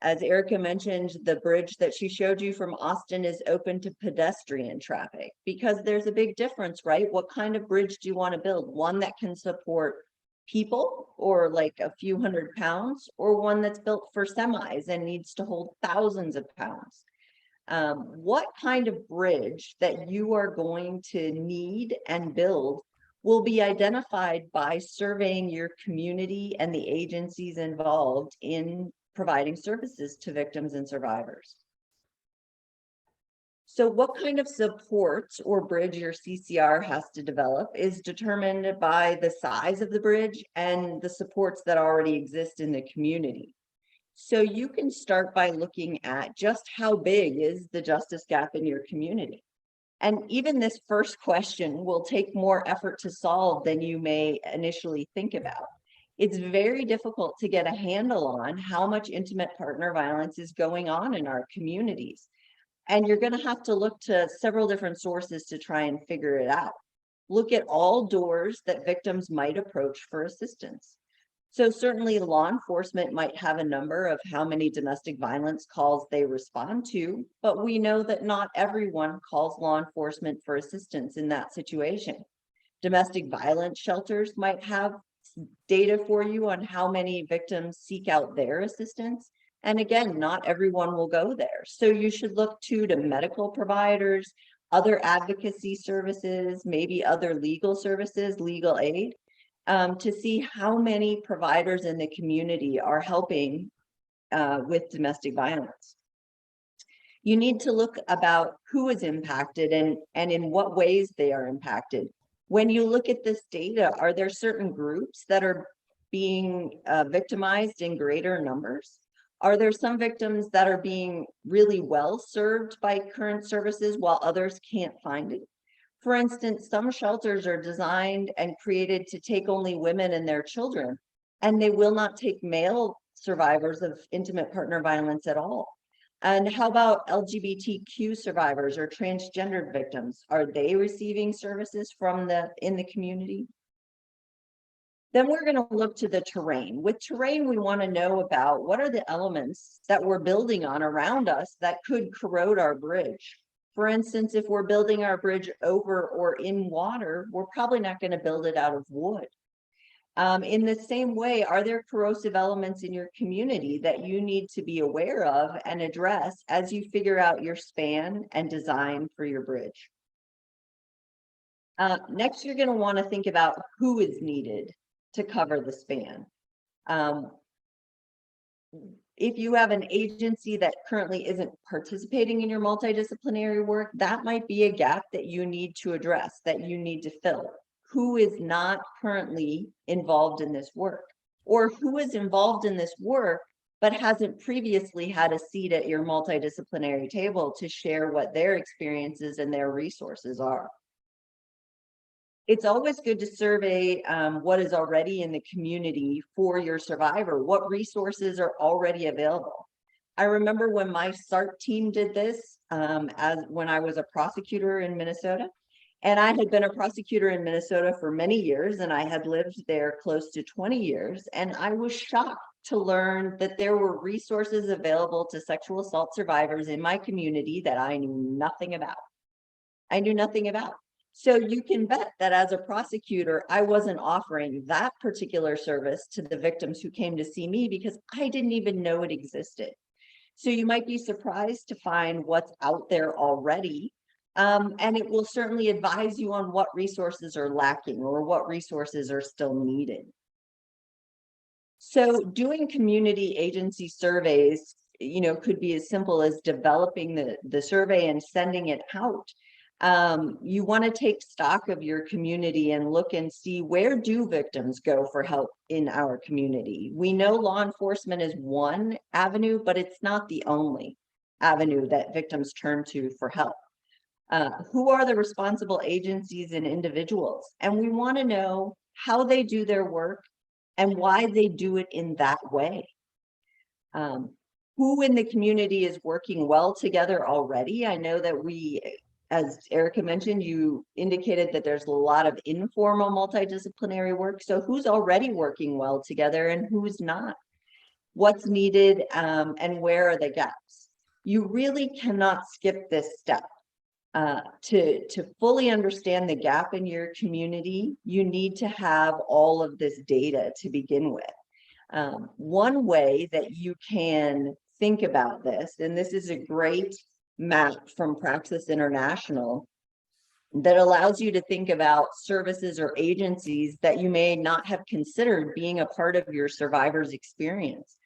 As Erica mentioned, the bridge that she showed you from Austin is open to pedestrian traffic, because there's a big difference, right? What kind of bridge do you want to build? One that can support people or like a few hundred pounds, or one that's built for semis and needs to hold thousands of pounds? What kind of bridge that you are going to need and build will be identified by surveying your community and the agencies involved in providing services to victims and survivors. So what kind of supports or bridge your CCR has to develop is determined by the size of the bridge and the supports that already exist in the community. So you can start by looking at just how big is the justice gap in your community. And even this first question will take more effort to solve than you may initially think about. It's very difficult to get a handle on how much intimate partner violence is going on in our communities. And you're going to have to look to several different sources to try and figure it out. Look at all doors that victims might approach for assistance. So certainly law enforcement might have a number of how many domestic violence calls they respond to, but we know that not everyone calls law enforcement for assistance in that situation. Domestic violence shelters might have data for you on how many victims seek out their assistance. And again, not everyone will go there. So you should look to medical providers, other advocacy services, maybe other legal services, legal aid, to see how many providers in the community are helping with domestic violence. You need to look about who is impacted and in what ways they are impacted. When you look at this data, are there certain groups that are being victimized in greater numbers? Are there some victims that are being really well served by current services while others can't find it? For instance, some shelters are designed and created to take only women and their children, and they will not take male survivors of intimate partner violence at all. And how about LGBTQ survivors or transgendered victims? Are they receiving services from in the community? Then we're going to look to the terrain. With terrain, we want to know about what are the elements that we're building on around us that could corrode our bridge. For instance, if we're building our bridge over or in water, we're probably not going to build it out of wood. In the same way, are there corrosive elements in your community that you need to be aware of and address as you figure out your span and design for your bridge? Next, you're going to want to think about who is needed to cover the span. If you have an agency that currently isn't participating in your multidisciplinary work, that might be a gap that you need to address, that you need to fill. Who is not currently involved in this work? Or who is involved in this work but hasn't previously had a seat at your multidisciplinary table to share what their experiences and their resources are? It's always good to survey what is already in the community for your survivor. What resources are already available? I remember when my SART team did this when I was a prosecutor in Minnesota. And I had been a prosecutor in Minnesota for many years, and I had lived there close to 20 years. And I was shocked to learn that there were resources available to sexual assault survivors in my community that I knew nothing about. I knew nothing about. So you can bet that as a prosecutor, I wasn't offering that particular service to the victims who came to see me because I didn't even know it existed. So you might be surprised to find what's out there already. And it will certainly advise you on what resources are lacking or what resources are still needed. So doing community agency surveys, could be as simple as developing the survey and sending it out. You want to take stock of your community and look and see, where do victims go for help in our community? We know law enforcement is one avenue, but it's not the only avenue that victims turn to for help. Who are the responsible agencies and individuals? And we want to know how they do their work and why they do it in that way. Who in the community is working well together already? I know that as Erica mentioned, you indicated that there's a lot of informal multidisciplinary work. So who's already working well together and who's not? What's needed and where are the gaps? You really cannot skip this step. To fully understand the gap in your community, you need to have all of this data to begin with. One way that you can think about this, and this is a great map from Praxis International that allows you to think about services or agencies that you may not have considered being a part of your survivor's experience.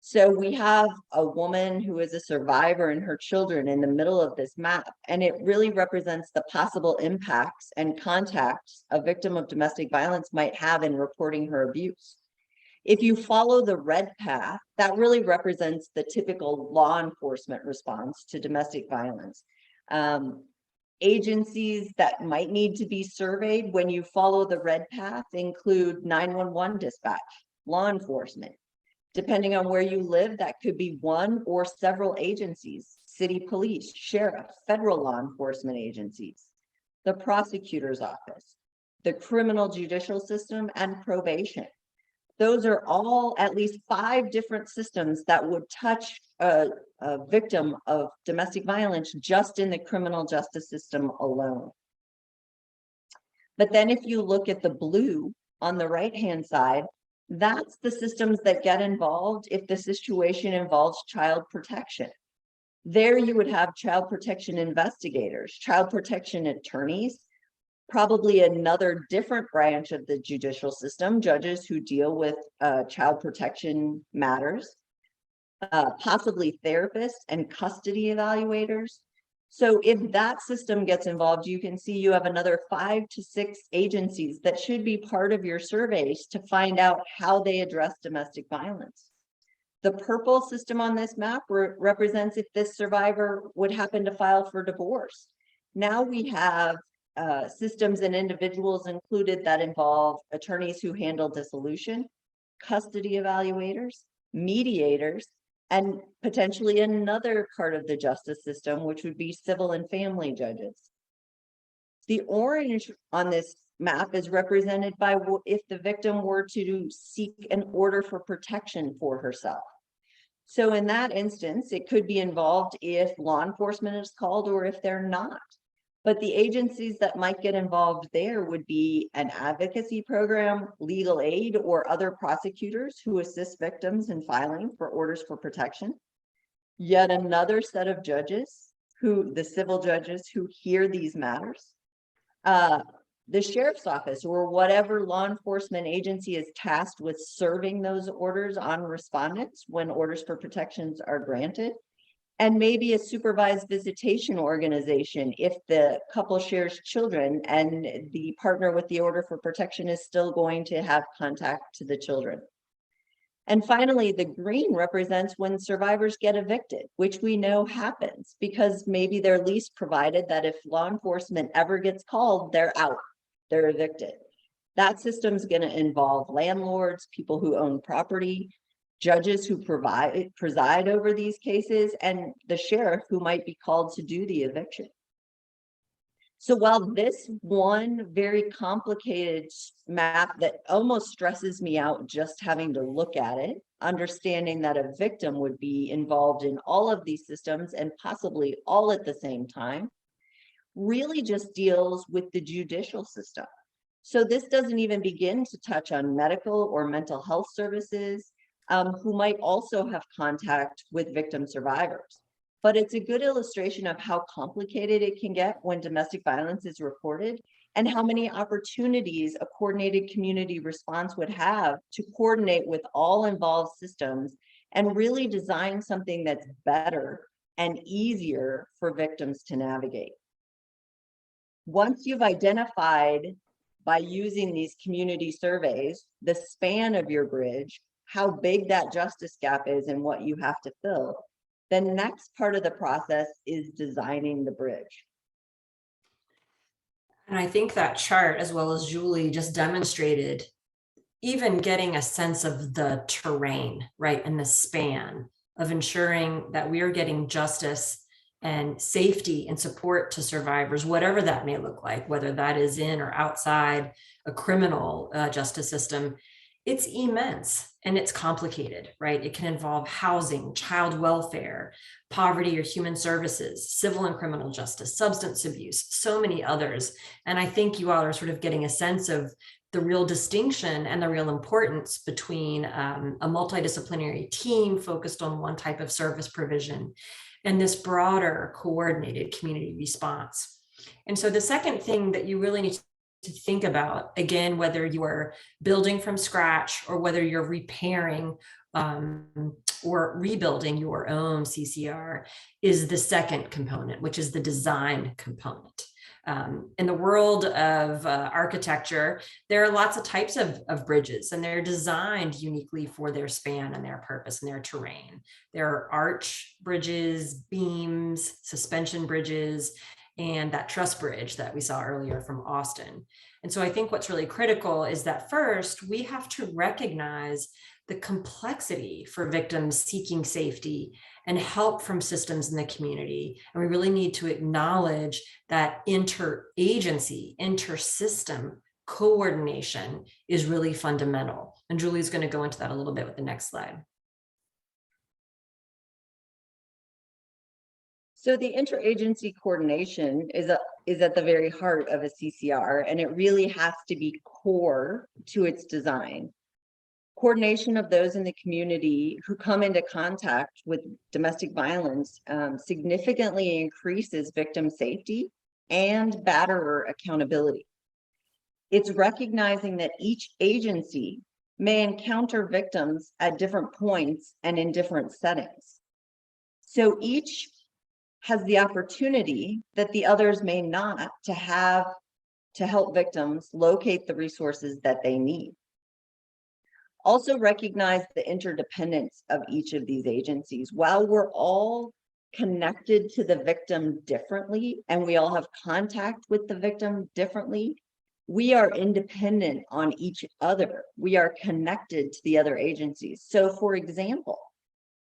So we have a woman who is a survivor and her children in the middle of this map, and it really represents the possible impacts and contacts a victim of domestic violence might have in reporting her abuse. If you follow the red path, that really represents the typical law enforcement response to domestic violence. Agencies that might need to be surveyed when you follow the red path include 911 dispatch, law enforcement. Depending on where you live, that could be one or several agencies: city police, sheriff, federal law enforcement agencies, the prosecutor's office, the criminal judicial system, and probation. Those are all at least 5 different systems that would touch a victim of domestic violence just in the criminal justice system alone. But then if you look at the blue on the right-hand side, that's the systems that get involved if the situation involves child protection. There you would have child protection investigators, child protection attorneys, probably another different branch of the judicial system, judges who deal with child protection matters, possibly therapists and custody evaluators. So if that system gets involved, you can see you have another 5 to 6 agencies that should be part of your surveys to find out how they address domestic violence. The purple system on this map represents if this survivor would happen to file for divorce. Now we have systems and individuals included that involve attorneys who handle dissolution, custody evaluators, mediators, and potentially another part of the justice system, which would be civil and family judges. The orange on this map is represented by if the victim were to seek an order for protection for herself. So in that instance, it could be involved if law enforcement is called or if they're not. But the agencies that might get involved there would be an advocacy program, legal aid, or other prosecutors who assist victims in filing for orders for protection. Yet another set of judges, the civil judges who hear these matters. The sheriff's office or whatever law enforcement agency is tasked with serving those orders on respondents when orders for protections are granted. And maybe a supervised visitation organization if the couple shares children and the partner with the order for protection is still going to have contact to the children. And finally, the green represents when survivors get evicted, which we know happens because maybe their lease provided that if law enforcement ever gets called, they're out. they're evicted. That system's going to involve landlords, people who own property, judges who preside over these cases, and the sheriff who might be called to do the eviction. So while this one very complicated map that almost stresses me out just having to look at it, understanding that a victim would be involved in all of these systems and possibly all at the same time, really just deals with the judicial system. So this doesn't even begin to touch on medical or mental health services, who might also have contact with victim survivors. But it's a good illustration of how complicated it can get when domestic violence is reported, and how many opportunities a coordinated community response would have to coordinate with all involved systems and really design something that's better and easier for victims to navigate. Once you've identified, by using these community surveys, the span of your bridge, how big that justice gap is and what you have to fill, the next part of the process is designing the bridge. And I think that chart, as well as Julie just demonstrated, even getting a sense of the terrain, right, and the span of ensuring that we are getting justice and safety and support to survivors, whatever that may look like, whether that is in or outside a criminal justice system, it's immense and it's complicated, right? It can involve housing, child welfare, poverty or human services, civil and criminal justice, substance abuse, so many others. And I think you all are sort of getting a sense of the real distinction and the real importance between a multidisciplinary team focused on one type of service provision and this broader coordinated community response. And so the second thing that you really need to think about, again, whether you are building from scratch or whether you're repairing or rebuilding your own CCR, is the second component, which is the design component. In the world of architecture, there are lots of types of bridges, and they're designed uniquely for their span and their purpose and their terrain. There are arch bridges, beams, suspension bridges, and that truss bridge that we saw earlier from Austin. And so I think what's really critical is that first, we have to recognize the complexity for victims seeking safety and help from systems in the community. And we really need to acknowledge that interagency, intersystem coordination is really fundamental. And Julie's going to go into that a little bit with the next slide. So the interagency coordination is at the very heart of a CCR, and it really has to be core to its design. Coordination of those in the community who come into contact with domestic violence significantly increases victim safety and batterer accountability. It's recognizing that each agency may encounter victims at different points and in different settings. So each has the opportunity that the others may not to help victims locate the resources that they need. Also recognize the interdependence of each of these agencies. While we're all connected to the victim differently and we all have contact with the victim differently, we are independent on each other. We are connected to the other agencies. So for example,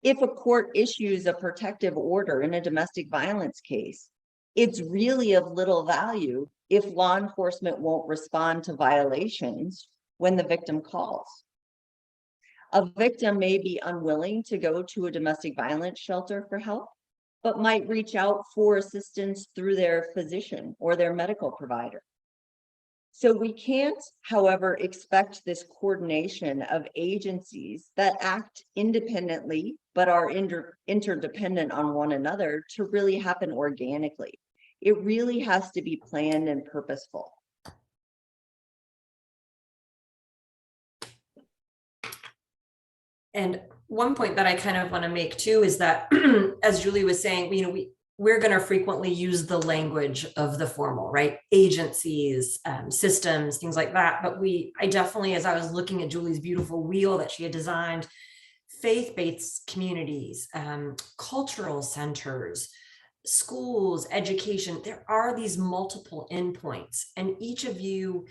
if a court issues a protective order in a domestic violence case, it's really of little value if law enforcement won't respond to violations when the victim calls. A victim may be unwilling to go to a domestic violence shelter for help, but might reach out for assistance through their physician or their medical provider. So we can't, however, expect this coordination of agencies that act independently but are interdependent on one another to really happen organically. It really has to be planned and purposeful. And one point that I kind of want to make too is that, as Julie was saying, we're going to frequently use the language of the formal, right? Agencies, systems, things like that. But I definitely, as I was looking at Julie's beautiful wheel that she had designed, faith-based communities, cultural centers, schools, education, there are these multiple endpoints, and each of you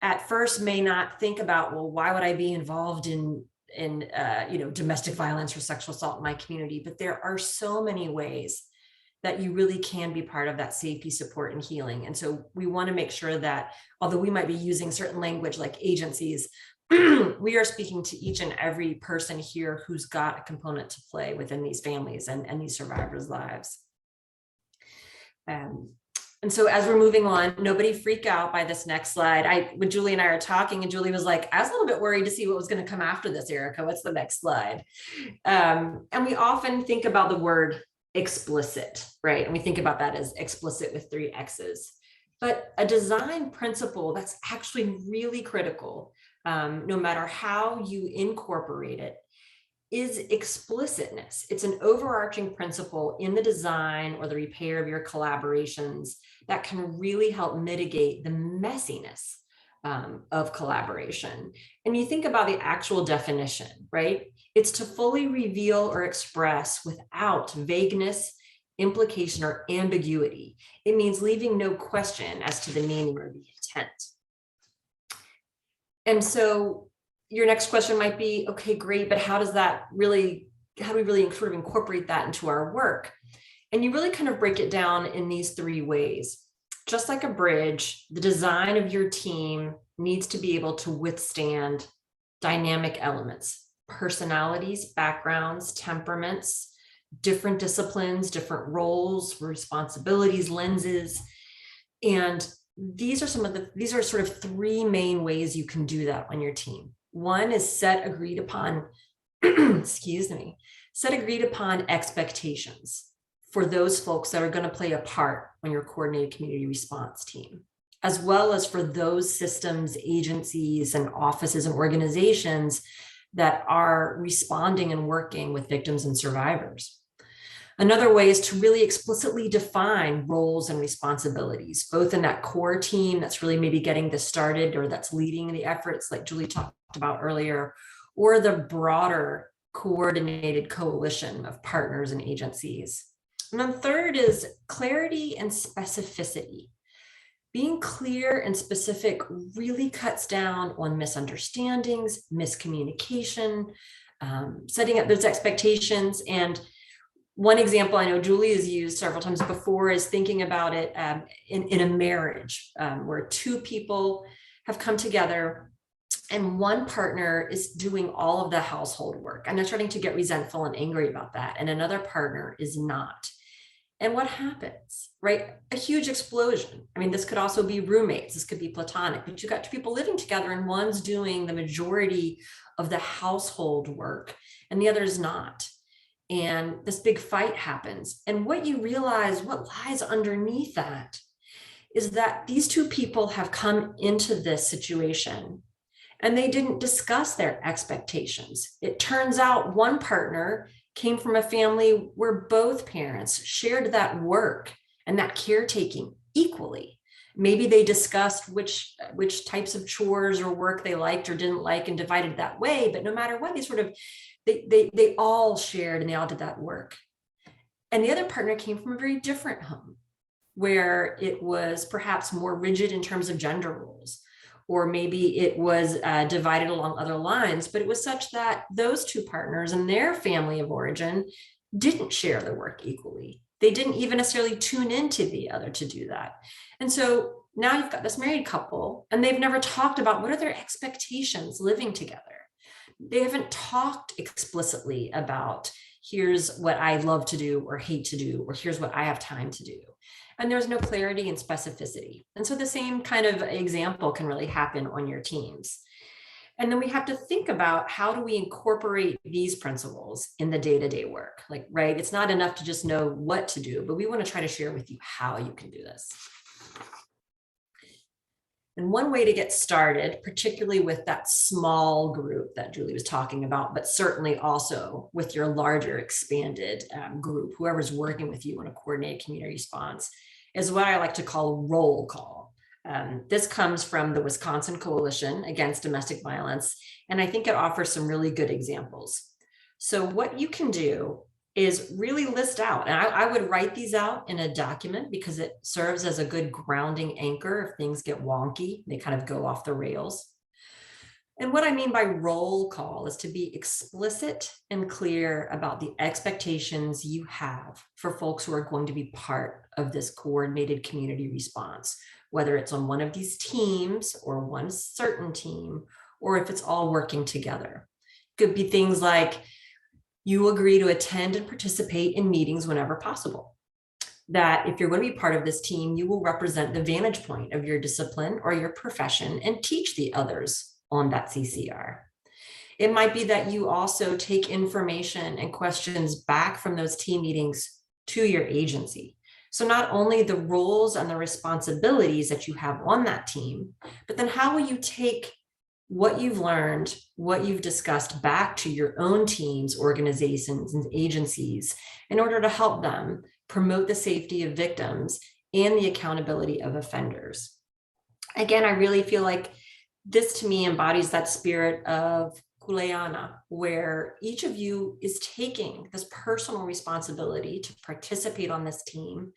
at first may not think about, well, why would I be involved in domestic violence or sexual assault in my community? But there are so many ways that you really can be part of that safety, support, and healing. And so we want to make sure that although we might be using certain language like agencies, we are speaking to each and every person here who's got a component to play within these families and these survivors' lives. And so as we're moving on, nobody freak out by this next slide. When Julie and I are talking, and Julie was like, I was a little bit worried to see what was going to come after this, Erica. What's the next slide? And we often think about the word explicit, right? And we think about that as explicit with 3 X's. But a design principle that's actually really critical, no matter how you incorporate it, is explicitness. It's an overarching principle in the design or the repair of your collaborations that can really help mitigate the messiness of collaboration. And you think about the actual definition, right? It's to fully reveal or express without vagueness, implication, or ambiguity. It means leaving no question as to the meaning or the intent. And so your next question might be, okay, great, but how do we really sort of incorporate that into our work? And you really kind of break it down in these 3 ways. Just like a bridge, the design of your team needs to be able to withstand dynamic elements, personalities, backgrounds, temperaments, different disciplines, different roles, responsibilities, lenses. And these are sort of 3 main ways you can do that on your team. One is set agreed upon, set agreed upon expectations for those folks that are going to play a part on your coordinated community response team, as well as for those systems, agencies, and offices and organizations that are responding and working with victims and survivors. Another way is to really explicitly define roles and responsibilities, both in that core team that's really maybe getting this started or that's leading the efforts like Julie talked about earlier, or the broader coordinated coalition of partners and agencies. And then third is clarity and specificity. Being clear and specific really cuts down on misunderstandings, miscommunication, setting up those expectations. And one example I know Julie has used several times before is thinking about it in a marriage where 2 people have come together and one partner is doing all of the household work and they're starting to get resentful and angry about that, and another partner is not. And what happens, right? A huge explosion. I mean, this could also be roommates, this could be platonic, but you've got 2 people living together and one's doing the majority of the household work and the other is not. And this big fight happens. And what you realize, what lies underneath that, is that these 2 people have come into this situation and they didn't discuss their expectations. It turns out one partner came from a family where both parents shared that work and that caretaking equally. Maybe they discussed which types of chores or work they liked or didn't like and divided that way, but no matter what, they all shared and they all did that work. And the other partner came from a very different home where it was perhaps more rigid in terms of gender roles, or maybe it was divided along other lines, but it was such that those 2 partners and their family of origin didn't share the work equally. They didn't even necessarily tune into the other to do that. And so now you've got this married couple and they've never talked about what are their expectations living together. They haven't talked explicitly about here's what I love to do or hate to do, or here's what I have time to do. And there's no clarity and specificity. And so the same kind of example can really happen on your teams. And then we have to think about how do we incorporate these principles in the day-to-day work? Like, right, it's not enough to just know what to do, but we want to try to share with you how you can do this. And one way to get started, particularly with that small group that Julie was talking about, but certainly also with your larger expanded group, whoever's working with you on a coordinated community response, is what I like to call roll call. This comes from the Wisconsin Coalition Against Domestic Violence, and I think it offers some really good examples. So what you can do is really list out, and I would write these out in a document because it serves as a good grounding anchor if things get wonky, they kind of go off the rails. And what I mean by roll call is to be explicit and clear about the expectations you have for folks who are going to be part of this coordinated community response, whether it's on one of these teams or one certain team, or if it's all working together. It could be things like, you agree to attend and participate in meetings whenever possible. That if you're going to be part of this team, you will represent the vantage point of your discipline or your profession and teach the others on that CCR. It might be that you also take information and questions back from those team meetings to your agency. So not only the roles and the responsibilities that you have on that team, but then how will you take what you've learned, what you've discussed back to your own teams, organizations, and agencies in order to help them promote the safety of victims and the accountability of offenders. Again, I really feel like this to me embodies that spirit of Kuleana, where each of you is taking this personal responsibility to participate on this team.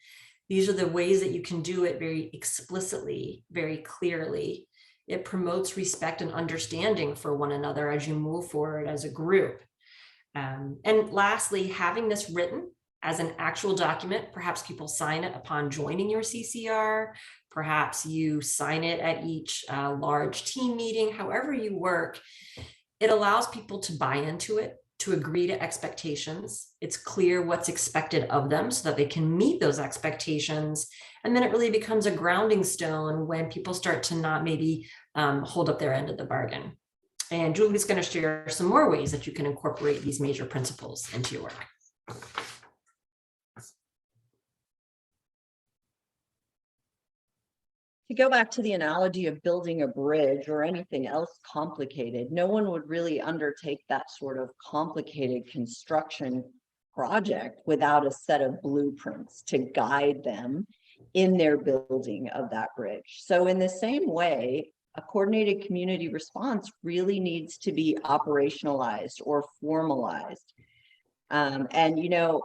These are the ways that you can do it very explicitly, very clearly. It promotes respect and understanding for one another as you move forward as a group. And lastly, having this written as an actual document, perhaps people sign it upon joining your CCR, perhaps you sign it at each large team meeting, however you work, it allows people to buy into it, to agree to expectations. It's clear what's expected of them so that they can meet those expectations. And then it really becomes a grounding stone when people start to not maybe hold up their end of the bargain. And Julie's going to share some more ways that you can incorporate these major principles into your work. To go back to the analogy of building a bridge or anything else complicated, no one would really undertake that sort of complicated construction project without a set of blueprints to guide them in their building of that bridge. So in the same way, a coordinated community response really needs to be operationalized or formalized. And, you know,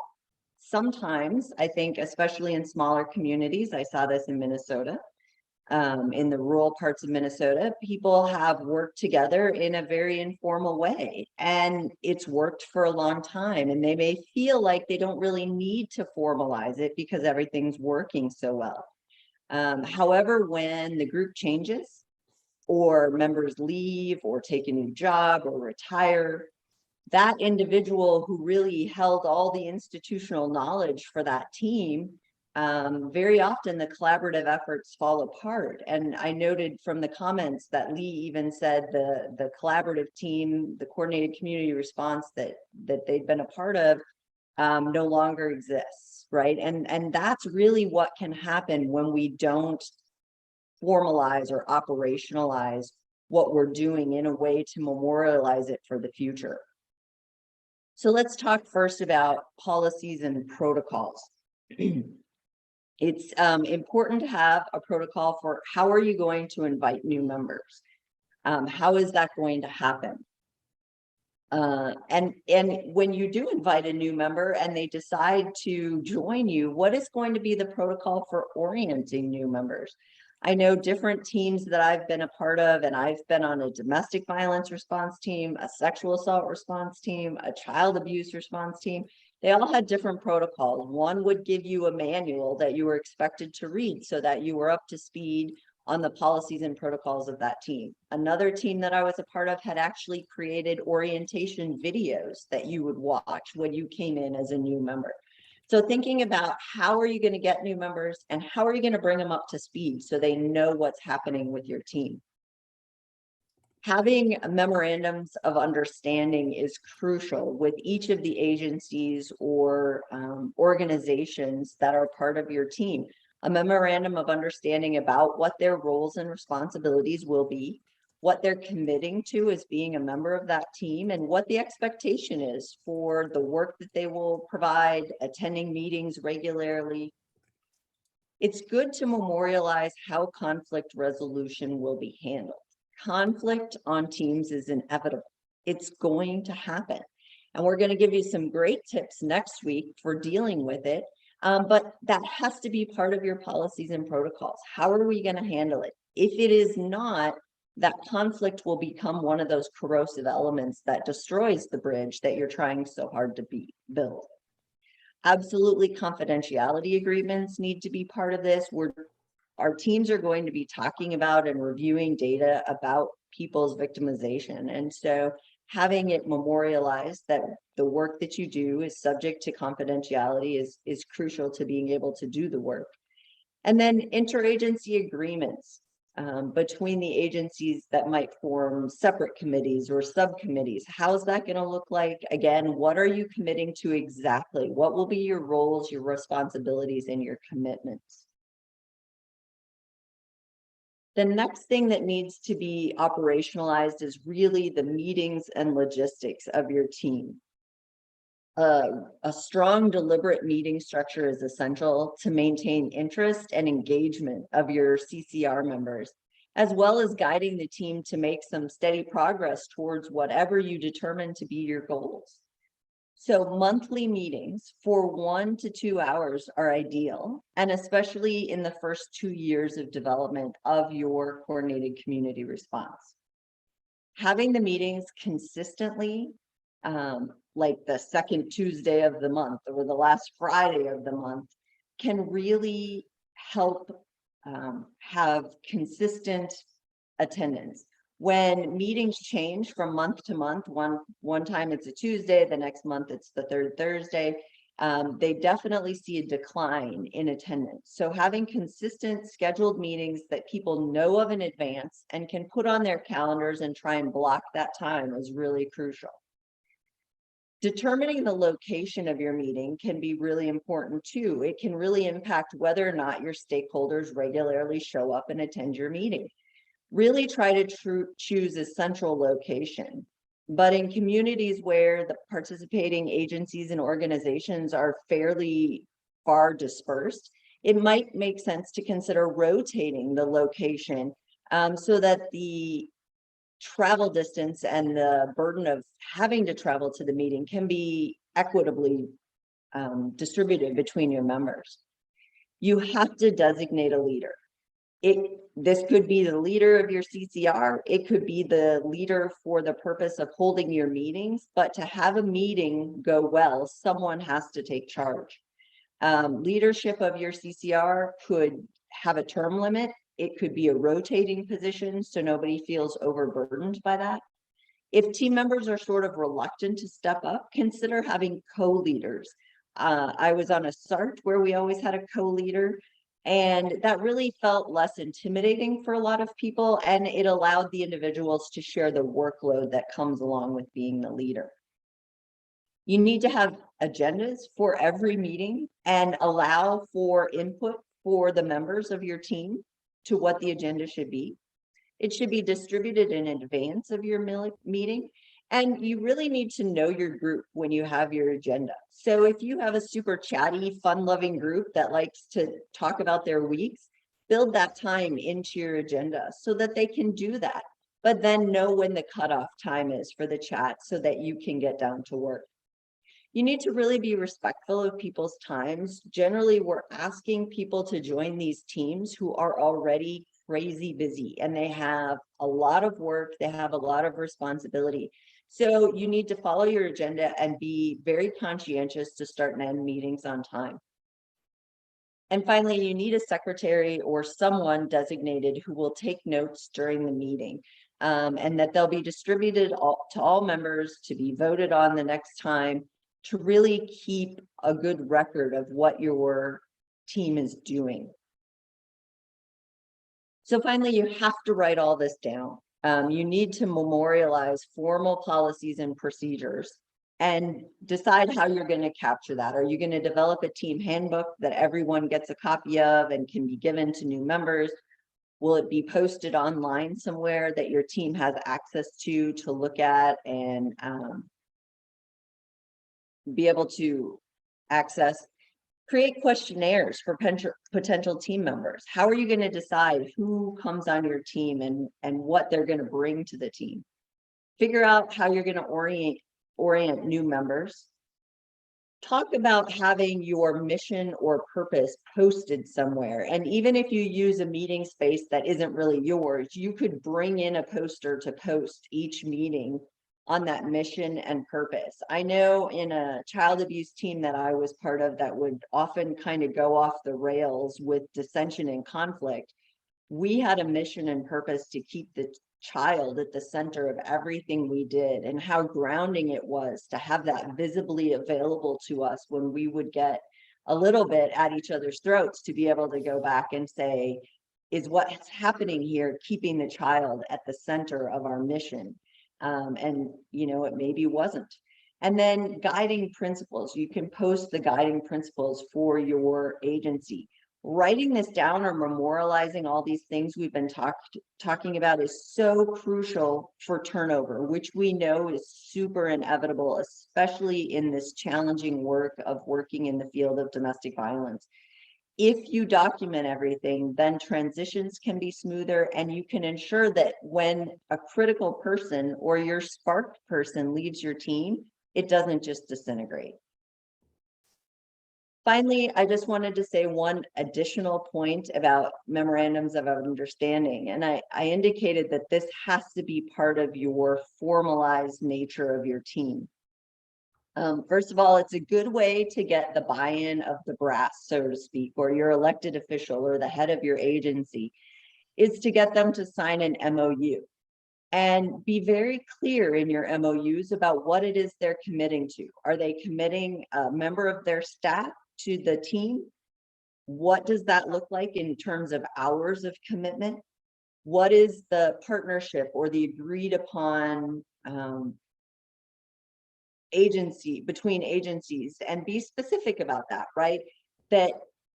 sometimes I think, especially in smaller communities, I saw this in Minnesota, in the rural parts of Minnesota, people have worked together in a very informal way, and it's worked for a long time. And they may feel like they don't really need to formalize it because everything's working so well. However, when the group changes, or members leave, or take a new job, or retire, that individual who really held all the institutional knowledge for that team, very often the collaborative efforts fall apart. And I noted from the comments that Lee even said the collaborative team, the coordinated community response that they've been a part of, no longer exists, right? And that's really what can happen when we don't formalize or operationalize what we're doing in a way to memorialize it for the future. So let's talk first about policies and protocols. It's important to have a protocol for how are you going to invite new members? How is that going to happen? And when you do invite a new member and they decide to join you, what is going to be the protocol for orienting new members? I know different teams that I've been a part of, and I've been on a domestic violence response team, a sexual assault response team, a child abuse response team. They all had different protocols. One would give you a manual that you were expected to read so that you were up to speed on the policies and protocols of that team. Another team that I was a part of had actually created orientation videos that you would watch when you came in as a new member. So thinking about how are you going to get new members and how are you going to bring them up to speed so they know what's happening with your team. Having memorandums of understanding is crucial with each of the agencies or organizations that are part of your team. A memorandum of understanding about what their roles and responsibilities will be, what they're committing to as being a member of that team, and what the expectation is for the work that they will provide, attending meetings regularly. It's good to memorialize how conflict resolution will be handled. Conflict on teams is inevitable. It's going to happen. And we're going to give you some great tips next week for dealing with it. But that has to be part of your policies and protocols. How are we going to handle it? If it is not, that conflict will become one of those corrosive elements that destroys the bridge that you're trying so hard to build. Absolutely, confidentiality agreements need to be part of this. Our teams are going to be talking about and reviewing data about people's victimization. And so having it memorialized that the work that you do is subject to confidentiality is crucial to being able to do the work. And then interagency agreements between the agencies that might form separate committees or subcommittees. How's that going to look like? Again, what are you committing to exactly? What will be your roles, your responsibilities, and your commitments? The next thing that needs to be operationalized is really the meetings and logistics of your team. A strong, deliberate meeting structure is essential to maintain interest and engagement of your CCR members, as well as guiding the team to make some steady progress towards whatever you determine to be your goals. So monthly meetings for 1 to 2 hours are ideal, and especially in the first 2 years of development of your coordinated community response. Having the meetings consistently, like the second Tuesday of the month or the last Friday of the month, can really help have consistent attendance. When meetings change from month to month, one time it's a Tuesday, the next month it's the third Thursday, they definitely see a decline in attendance. So having consistent scheduled meetings that people know of in advance and can put on their calendars and try and block that time is really crucial. Determining the location of your meeting can be really important too. It can really impact whether or not your stakeholders regularly show up and attend your meeting. Really try to choose a central location. But in communities where the participating agencies and organizations are fairly far dispersed, it might make sense to consider rotating the location so that the travel distance and the burden of having to travel to the meeting can be equitably distributed between your members. You have to designate a leader. This could be the leader of your CCR. It could be the leader for the purpose of holding your meetings, but to have a meeting go well, someone has to take charge. Leadership of your CCR could have a term limit. It could be a rotating position, so nobody feels overburdened by that. If team members are sort of reluctant to step up, consider having co-leaders. I was on a SART where we always had a co-leader, and that really felt less intimidating for a lot of people, and it allowed the individuals to share the workload that comes along with being the leader. You need to have agendas for every meeting and allow for input for the members of your team to what the agenda should be. It should be distributed in advance of your meeting. And you really need to know your group when you have your agenda. So if you have a super chatty, fun-loving group that likes to talk about their weeks, build that time into your agenda so that they can do that, but then know when the cutoff time is for the chat so that you can get down to work. You need to really be respectful of people's times. Generally, we're asking people to join these teams who are already crazy busy and they have a lot of work, they have a lot of responsibility. So you need to follow your agenda and be very conscientious to start and end meetings on time. And finally, you need a secretary or someone designated who will take notes during the meeting, and that they'll be distributed to all members to be voted on the next time, to really keep a good record of what your team is doing. So finally, you have to write all this down. You need to memorialize formal policies and procedures and decide how you're going to capture that. Are you going to develop a team handbook that everyone gets a copy of and can be given to new members? Will it be posted online somewhere that your team has access to look at and be able to access? Create questionnaires for potential team members. How are you going to decide who comes on your team and what they're going to bring to the team? Figure out how you're going to orient orient new members. Talk about having your mission or purpose posted somewhere. And even if you use a meeting space that isn't really yours, you could bring in a poster to post each meeting on that mission and purpose. I know in a child abuse team that I was part of that would often kind of go off the rails with dissension and conflict, we had a mission and purpose to keep the child at the center of everything we did, and how grounding it was to have that visibly available to us when we would get a little bit at each other's throats, to be able to go back and say, is what's happening here keeping the child at the center of our mission? And it maybe wasn't. And then guiding principles, you can post the guiding principles for your agency. Writing this down or memorializing all these things we've been talking about is so crucial for turnover, which we know is super inevitable, especially in this challenging work of working in the field of domestic violence. If you document everything, then transitions can be smoother, and you can ensure that when a critical person or your sparked person leaves your team, it doesn't just disintegrate. Finally, I just wanted to say one additional point about memorandums of understanding. And I indicated that this has to be part of your formalized nature of your team. First of all, it's a good way to get the buy-in of the brass, so to speak, or your elected official or the head of your agency, is to get them to sign an MOU. And be very clear in your MOUs about what it is they're committing to. Are they committing a member of their staff to the team? What does that look like in terms of hours of commitment? What is the partnership or the agreed upon agency between agencies? And be specific about that, right? That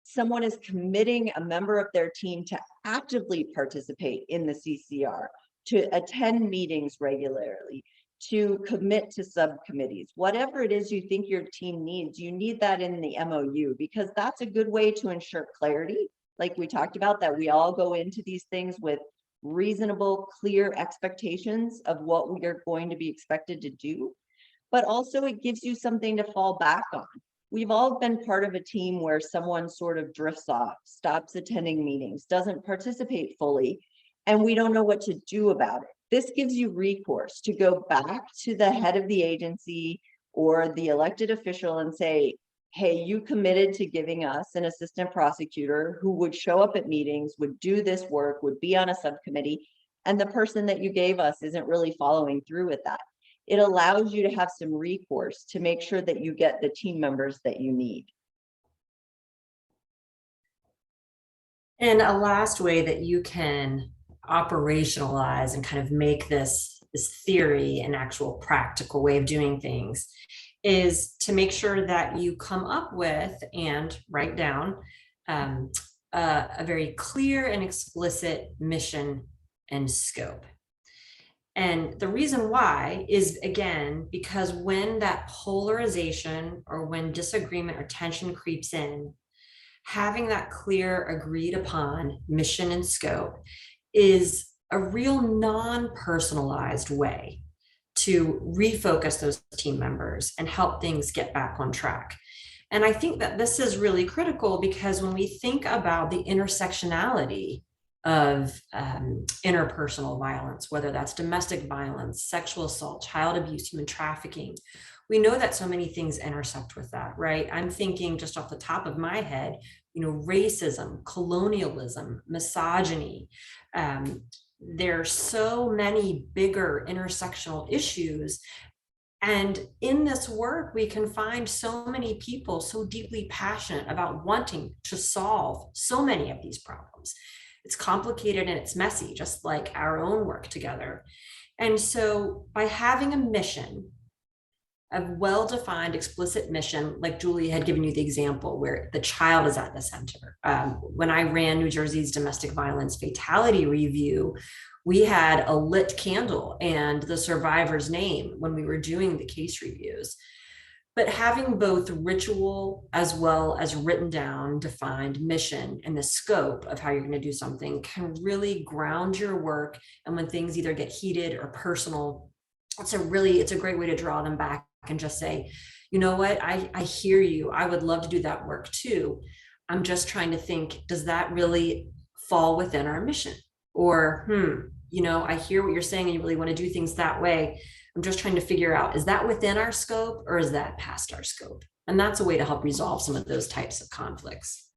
someone is committing a member of their team to actively participate in the CCR, to attend meetings regularly, to commit to subcommittees. Whatever it is you think your team needs, you need that in the MOU, because that's a good way to ensure clarity. Like we talked about, that we all go into these things with reasonable, clear expectations of what we are going to be expected to do. But also it gives you something to fall back on. We've all been part of a team where someone sort of drifts off, stops attending meetings, doesn't participate fully, and we don't know what to do about it. This gives you recourse to go back to the head of the agency or the elected official and say, hey, you committed to giving us an assistant prosecutor who would show up at meetings, would do this work, would be on a subcommittee, and the person that you gave us isn't really following through with that. It allows you to have some recourse to make sure that you get the team members that you need. And a last way that you can operationalize and kind of make this theory an actual practical way of doing things is to make sure that you come up with and write down a very clear and explicit mission and scope. And the reason why is, again, because when that polarization or when disagreement or tension creeps in, having that clear, agreed upon mission and scope is a real non-personalized way to refocus those team members and help things get back on track. And I think that this is really critical, because when we think about the intersectionality of interpersonal violence, whether that's domestic violence, sexual assault, child abuse, human trafficking, we know that so many things intersect with that, right? I'm thinking just off the top of my head, racism, colonialism, misogyny. There are so many bigger intersectional issues. And in this work, we can find so many people so deeply passionate about wanting to solve so many of these problems. It's complicated and it's messy, just like our own work together. And so by having a mission, a well-defined, explicit mission, like Julie had given you the example where the child is at the center. When I ran New Jersey's domestic violence fatality review, we had a lit candle and the survivor's name when we were doing the case reviews. But having both ritual as well as written down, defined mission and the scope of how you're going to do something can really ground your work. And when things either get heated or personal, it's a great way to draw them back and just say, you know what, I hear you. I would love to do that work too. I'm just trying to think, does that really fall within our mission? Or, I hear what you're saying and you really want to do things that way. I'm just trying to figure out, is that within our scope or is that past our scope? And that's a way to help resolve some of those types of conflicts.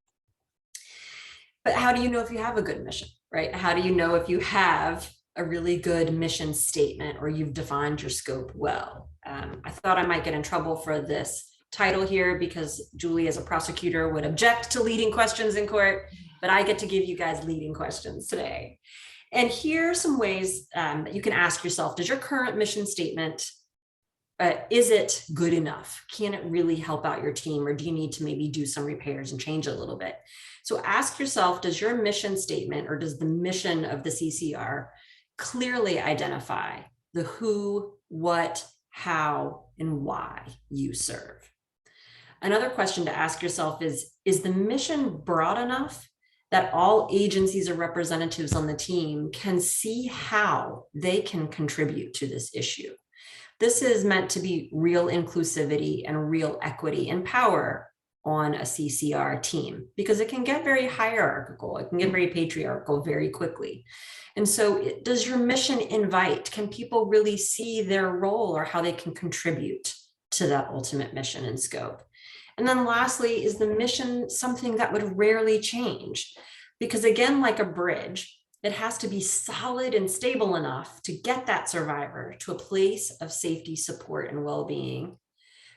But how do you know if you have a good mission, right? How do you know if you have a really good mission statement or you've defined your scope well? I thought I might get in trouble for this title here because Julie, as a prosecutor, would object to leading questions in court, but I get to give you guys leading questions today. And here are some ways that you can ask yourself, does your current mission statement, is it good enough? Can it really help out your team, or do you need to maybe do some repairs and change it a little bit? So ask yourself, does your mission statement or does the mission of the CCR clearly identify the who, what, how, and why you serve? Another question to ask yourself is the mission broad enough that all agencies or representatives on the team can see how they can contribute to this issue? This is meant to be real inclusivity and real equity and power on a CCR team, because it can get very hierarchical, it can get very patriarchal very quickly. And so does your mission invite, can people really see their role or how they can contribute to that ultimate mission and scope? And then lastly, is the mission something that would rarely change? Because again, like a bridge, it has to be solid and stable enough to get that survivor to a place of safety, support, and well-being.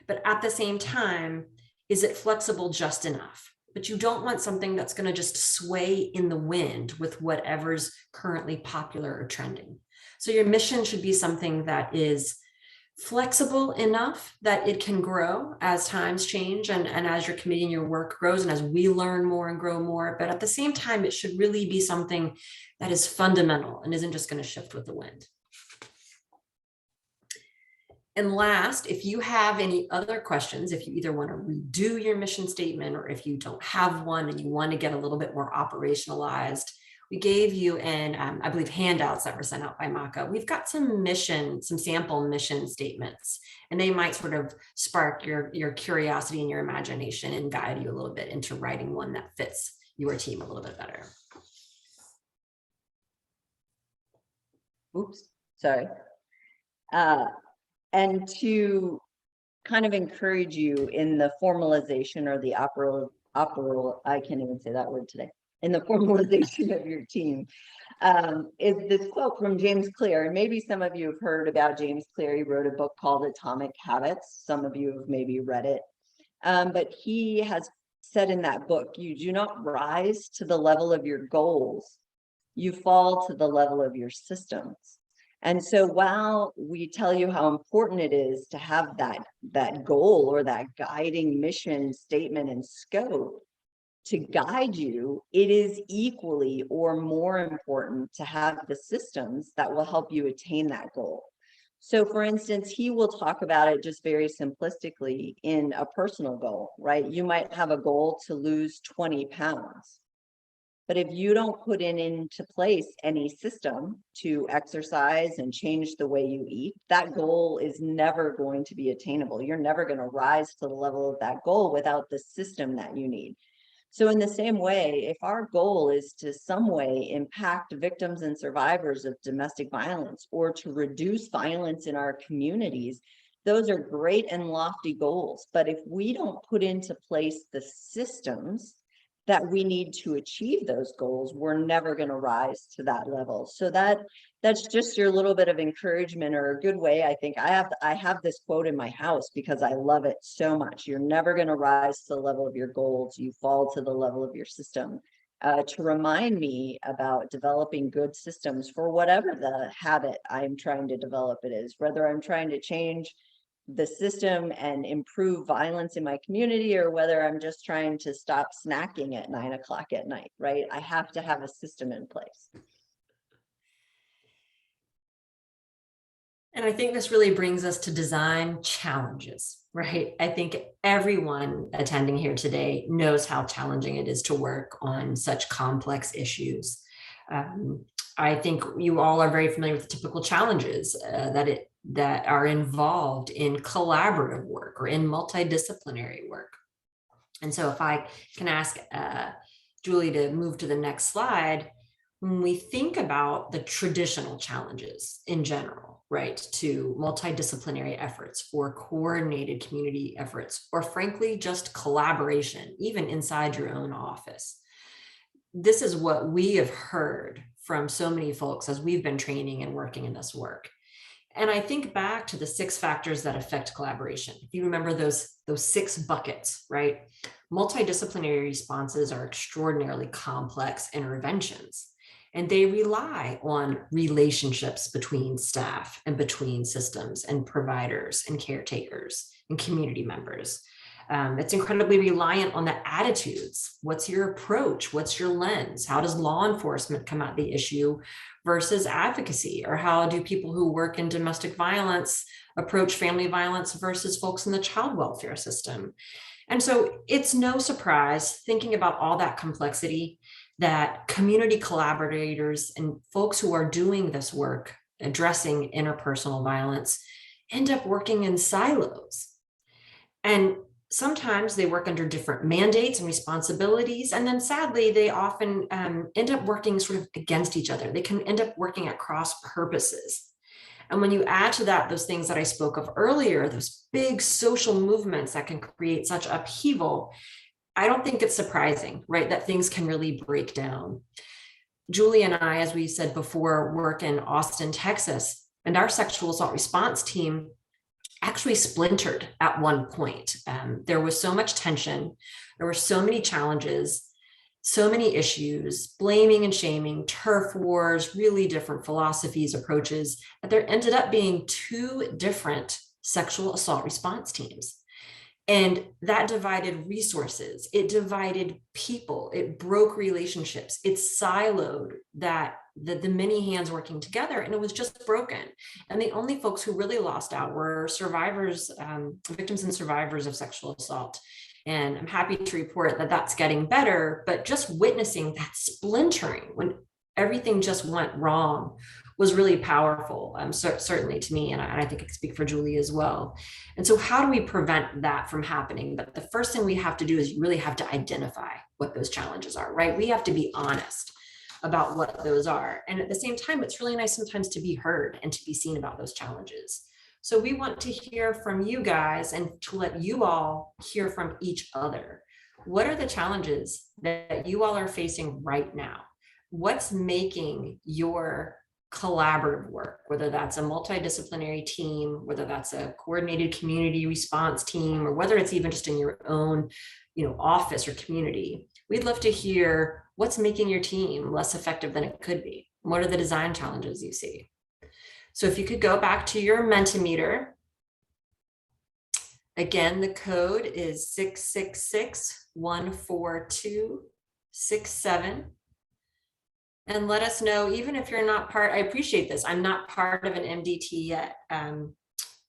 But at the same time, is it flexible just enough? But you don't want something that's going to just sway in the wind with whatever's currently popular or trending. So your mission should be something that is flexible enough that it can grow as times change and as your committee and your work grows and as we learn more and grow more. But at the same time, it should really be something that is fundamental and isn't just going to shift with the wind. And last, if you have any other questions, if you either want to redo your mission statement or if you don't have one and you want to get a little bit more operationalized, we gave you I believe handouts that were sent out by MACA. We've got some sample mission statements, and they might sort of spark your curiosity and your imagination and guide you a little bit into writing one that fits your team a little bit better. Oops, sorry. And to kind of encourage you in the formalization or the I can't even say that word today, in the formalization of your team, is this quote from James Clear. And maybe some of you have heard about James Clear. He wrote a book called Atomic Habits. Some of you have maybe read it. But he has said in that book, you do not rise to the level of your goals. You fall to the level of your systems. And so while we tell you how important it is to have that goal or that guiding mission statement and scope to guide you, it is equally or more important to have the systems that will help you attain that goal. So for instance, he will talk about it just very simplistically in a personal goal, right? You might have a goal to lose 20 pounds. But if you don't put into place any system to exercise and change the way you eat, that goal is never going to be attainable. You're never going to rise to the level of that goal without the system that you need. So in the same way, if our goal is to some way impact victims and survivors of domestic violence or to reduce violence in our communities, those are great and lofty goals. But if we don't put into place the systems that we need to achieve those goals, we're never going to rise to that level. So that's just your little bit of encouragement, or a good way. I think I have this quote in my house because I love it so much. You're never going to rise to the level of your goals. You fall to the level of your system. To remind me about developing good systems for whatever the habit I'm trying to develop it is, whether I'm trying to change the system and improve violence in my community, or whether I'm just trying to stop snacking at 9 o'clock at night, right? I have to have a system in place. And I think this really brings us to design challenges, right? I think everyone attending here today knows how challenging it is to work on such complex issues. I think you all are very familiar with the typical challenges that that are involved in collaborative work or in multidisciplinary work. And so if I can ask Julie to move to the next slide, when we think about the traditional challenges in general, right, to multidisciplinary efforts or coordinated community efforts, or frankly, just collaboration, even inside your own office, this is what we have heard from so many folks as we've been training and working in this work. And I think back to the 6 factors that affect collaboration. If you remember those 6 buckets, right? Multidisciplinary responses are extraordinarily complex interventions, and they rely on relationships between staff and between systems and providers and caretakers and community members. It's incredibly reliant on the attitudes. What's your approach? What's your lens? How does law enforcement come at the issue versus advocacy? Or how do people who work in domestic violence approach family violence versus folks in the child welfare system? And so it's no surprise, thinking about all that complexity, that community collaborators and folks who are doing this work, addressing interpersonal violence, end up working in silos. And sometimes they work under different mandates and responsibilities. And then sadly, they often end up working sort of against each other. They can end up working at cross purposes. And when you add to that those things that I spoke of earlier, those big social movements that can create such upheaval, I don't think it's surprising, right, that things can really break down. Julie and I, as we said before, work in Austin, Texas, and our sexual assault response team actually splintered at one point. There was so much tension. There were so many challenges, so many issues, blaming and shaming, turf wars, really different philosophies, approaches, that there ended up being 2 different sexual assault response teams. And that divided resources, it divided people, it broke relationships, it siloed that the many hands working together, and it was just broken. And the only folks who really lost out were survivors, victims and survivors of sexual assault. And I'm happy to report that that's getting better, but just witnessing that splintering when everything just went wrong was really powerful, certainly to me, and I think I can speak for Julie as well. And so how do we prevent that from happening? But the first thing we have to do is really have to identify what those challenges are, right? We have to be honest about what those are. And at the same time, it's really nice sometimes to be heard and to be seen about those challenges. So we want to hear from you guys and to let you all hear from each other. What are the challenges that you all are facing right now? What's making your collaborative work, whether that's a multidisciplinary team, whether that's a coordinated community response team, or whether it's even just in your own, office or community? We'd love to hear what's making your team less effective than it could be. What are the design challenges you see? So if you could go back to your Mentimeter. Again, the code is 666-142-67. And let us know, even if you're not part, I appreciate this, I'm not part of an MDT yet.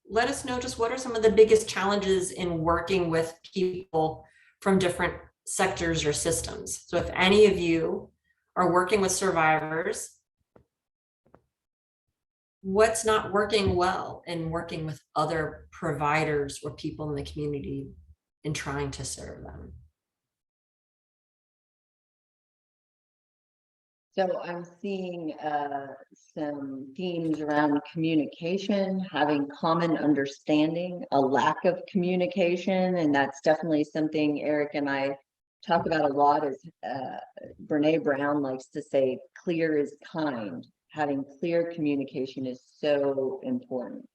Let us know just what are some of the biggest challenges in working with people from different sectors or systems. So if any of you are working with survivors, what's not working well in working with other providers or people in the community in trying to serve them? So I'm seeing some themes around communication, having common understanding, a lack of communication, and that's definitely something Eric and I talk about a lot. As Brene Brown likes to say, clear is kind. Having clear communication is so important.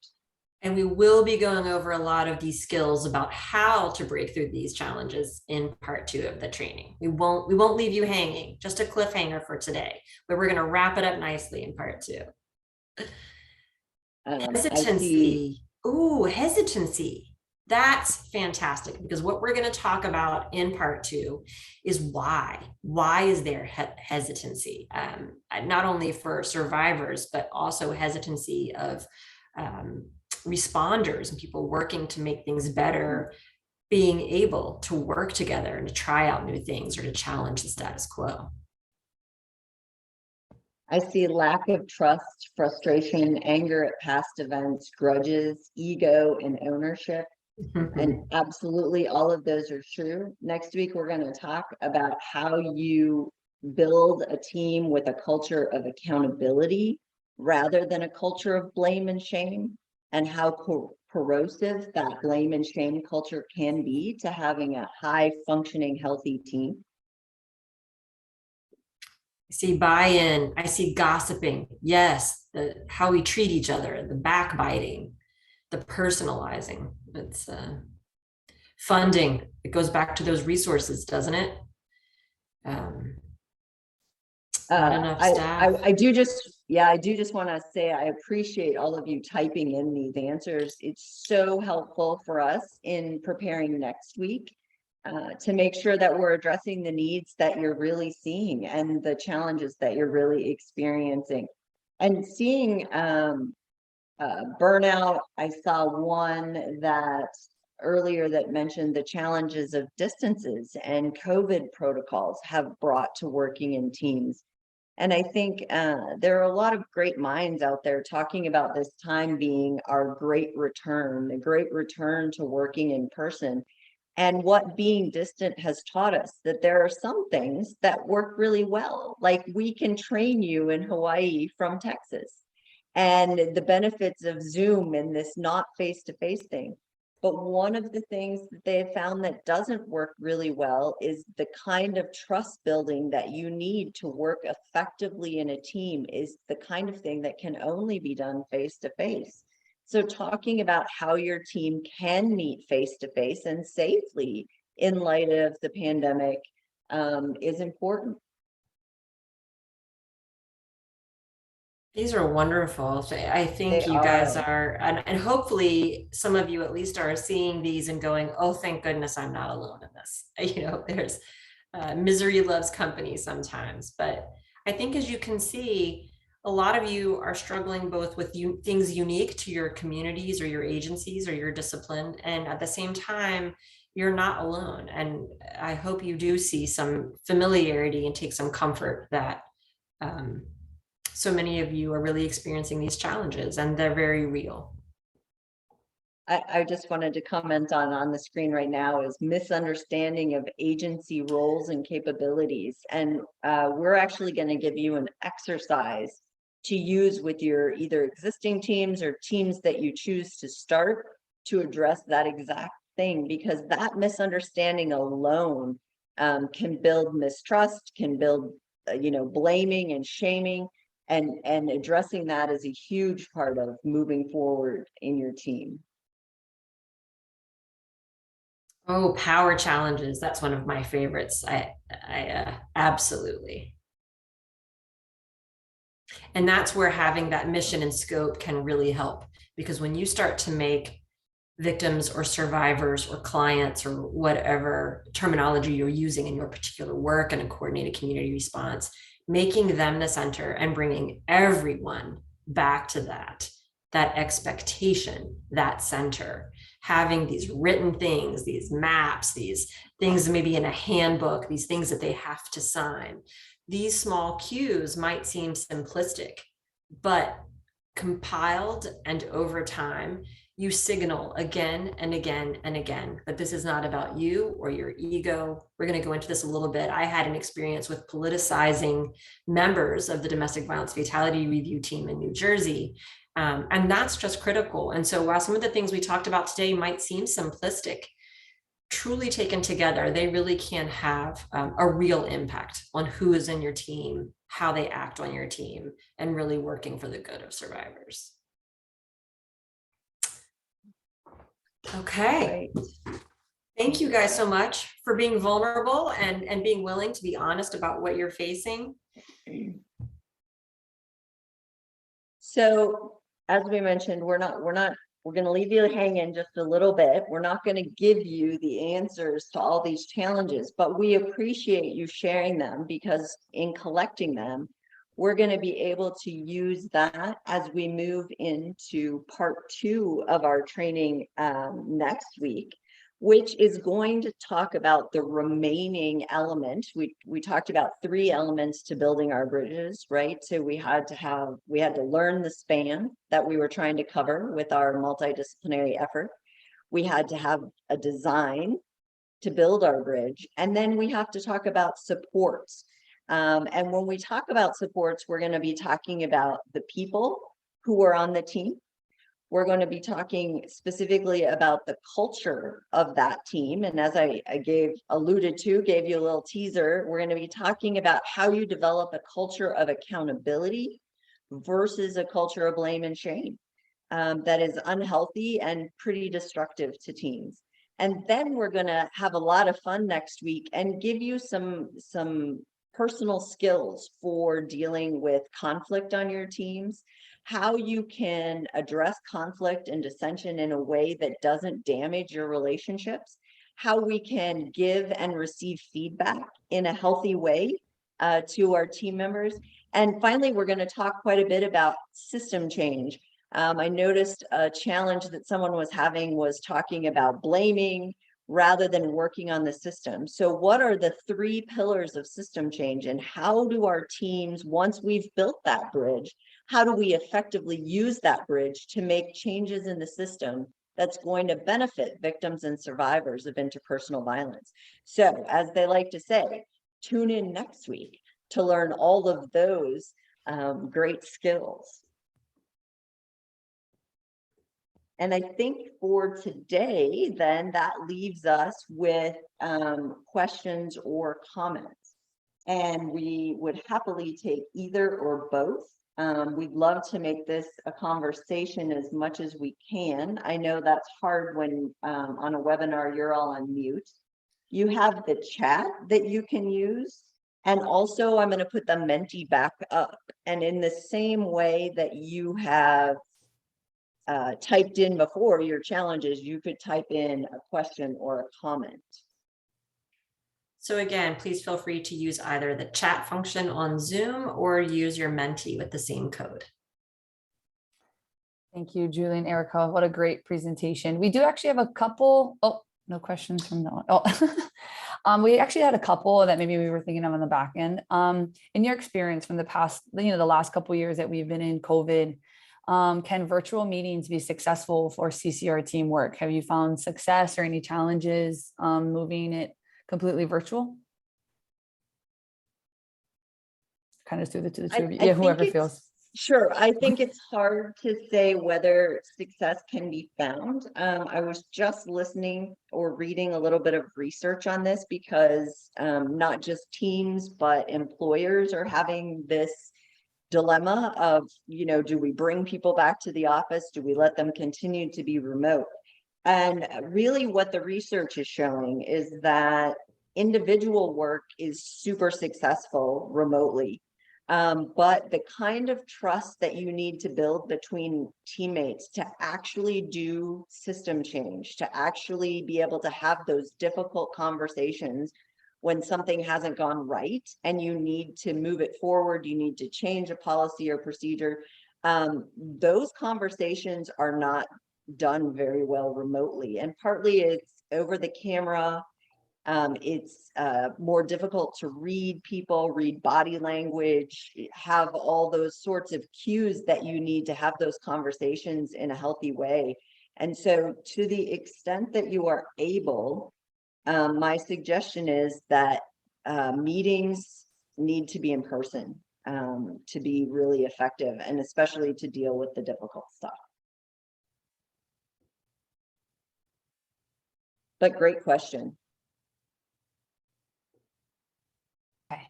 And we will be going over a lot of these skills about how to break through these challenges in part 2 of the training. We won't leave you hanging, just a cliffhanger for today, but we're going to wrap it up nicely in part 2. Hesitancy. Ooh, hesitancy. That's fantastic, because what we're going to talk about in part 2 is why. Why is there hesitancy? Not only for survivors, but also hesitancy of responders and people working to make things better, being able to work together and to try out new things or to challenge the status quo. I see lack of trust, frustration, anger at past events, grudges, ego, and ownership. And absolutely all of those are true. Next week, we're going to talk about how you build a team with a culture of accountability rather than a culture of blame and shame, and how corrosive that blame and shame culture can be to having a high functioning, healthy team. I see buy-in, I see gossiping. Yes, how we treat each other, the backbiting, the personalizing. It's funding. It goes back to those resources, doesn't it? Not enough staff. I do just want to say I appreciate all of you typing in these answers. It's so helpful for us in preparing next week to make sure that we're addressing the needs that you're really seeing and the challenges that you're really experiencing. And seeing burnout, I saw one that earlier that mentioned the challenges of distances and COVID protocols have brought to working in teams. And I think there are a lot of great minds out there talking about this time being our great return, the great return to working in person. And what being distant has taught us, that there are some things that work really well. Like we can train you in Hawaii from Texas, and the benefits of Zoom and this not face-to-face thing. But one of the things that they have found that doesn't work really well is the kind of trust building that you need to work effectively in a team is the kind of thing that can only be done face-to-face. So talking about how your team can meet face-to-face and safely in light of the pandemic is important. These are wonderful. So I think you guys are, and hopefully some of you at least are seeing these and going, oh, thank goodness I'm not alone in this. You know, there's misery loves company sometimes, but I think as you can see, a lot of you are struggling both with things unique to your communities or your agencies or your discipline. And at the same time, you're not alone. And I hope you do see some familiarity and take some comfort that so many of you are really experiencing these challenges and they're very real. I just wanted to comment on the screen right now is misunderstanding of agency roles and capabilities. And we're actually going to give you an exercise to use with your either existing teams or teams that you choose to start to address that exact thing, because that misunderstanding alone can build mistrust, can build, blaming and shaming. And addressing that is a huge part of moving forward in your team. Oh, power challenges. That's one of my favorites. I absolutely. And that's where having that mission and scope can really help, because when you start to make victims or survivors or clients or whatever terminology you're using in your particular work and a coordinated community response, making them the center and bringing everyone back to that expectation, that center, having these written things, these maps, these things maybe in a handbook, these things that they have to sign. These small cues might seem simplistic, but compiled and over time, you signal again and again and again that this is not about you or your ego. We're going to go into this a little bit. I had an experience with politicizing members of the domestic violence fatality review team in New Jersey. And that's just critical. And so while some of the things we talked about today might seem simplistic, truly taken together, they really can have a real impact on who is in your team, how they act on your team, and really working for the good of survivors. Okay. Right. Thank you guys so much for being vulnerable and being willing to be honest about what you're facing. So as we mentioned, we're going to leave you hanging just a little bit. We're not going to give you the answers to all these challenges, but we appreciate you sharing them, because in collecting them, we're going to be able to use that as we move into part 2 of our training next week, which is going to talk about the remaining element. We talked about 3 elements to building our bridges, right? So we had to learn the span that we were trying to cover with our multidisciplinary effort. We had to have a design to build our bridge. And then we have to talk about supports. And when we talk about supports, we're going to be talking about the people who are on the team. We're going to be talking specifically about the culture of that team. And as I gave you a little teaser, we're going to be talking about how you develop a culture of accountability versus a culture of blame and shame that is unhealthy and pretty destructive to teams. And then we're going to have a lot of fun next week and give you some personal skills for dealing with conflict on your teams, how you can address conflict and dissension in a way that doesn't damage your relationships, how we can give and receive feedback in a healthy way to our team members. And finally, we're going to talk quite a bit about system change. I noticed a challenge that someone was having was talking about blaming rather than working on the system. So what are the 3 pillars of system change, and how do our teams, once we've built that bridge, how do we effectively use that bridge to make changes in the system that's going to benefit victims and survivors of interpersonal violence? So as they like to say, tune in next week to learn all of those great skills. And I think for today, then that leaves us with questions or comments. And we would happily take either or both. We'd love to make this a conversation as much as we can. I know that's hard when on a webinar, you're all on mute. You have the chat that you can use. And also I'm going to put the Menti back up. And in the same way that you have typed in before your challenges, you could type in a question or a comment. So again, please feel free to use either the chat function on Zoom or use your Menti with the same code. Thank you, Julie and Erica. What a great presentation. We do actually have a couple. Oh, no questions from that one. Oh, we actually had a couple that maybe we were thinking of on the back end. In your experience from the past, the last couple of years that we've been in COVID, can virtual meetings be successful for CCR teamwork? Have you found success or any challenges moving it completely virtual? Kind of through the two of you. Yeah, whoever feels. Sure. I think it's hard to say whether success can be found. I was just listening or reading a little bit of research on this because not just teams, but employers are having this dilemma of, do we bring people back to the office? Do we let them continue to be remote? And really what the research is showing is that individual work is super successful remotely. But the kind of trust that you need to build between teammates to actually do system change, to actually be able to have those difficult conversations when something hasn't gone right and you need to move it forward, you need to change a policy or procedure. Those conversations are not done very well remotely. And partly it's over the camera. It's more difficult to read people, read body language, have all those sorts of cues that you need to have those conversations in a healthy way. And so to the extent that you are able, my suggestion is that meetings need to be in person to be really effective, and especially to deal with the difficult stuff. But great question. Okay.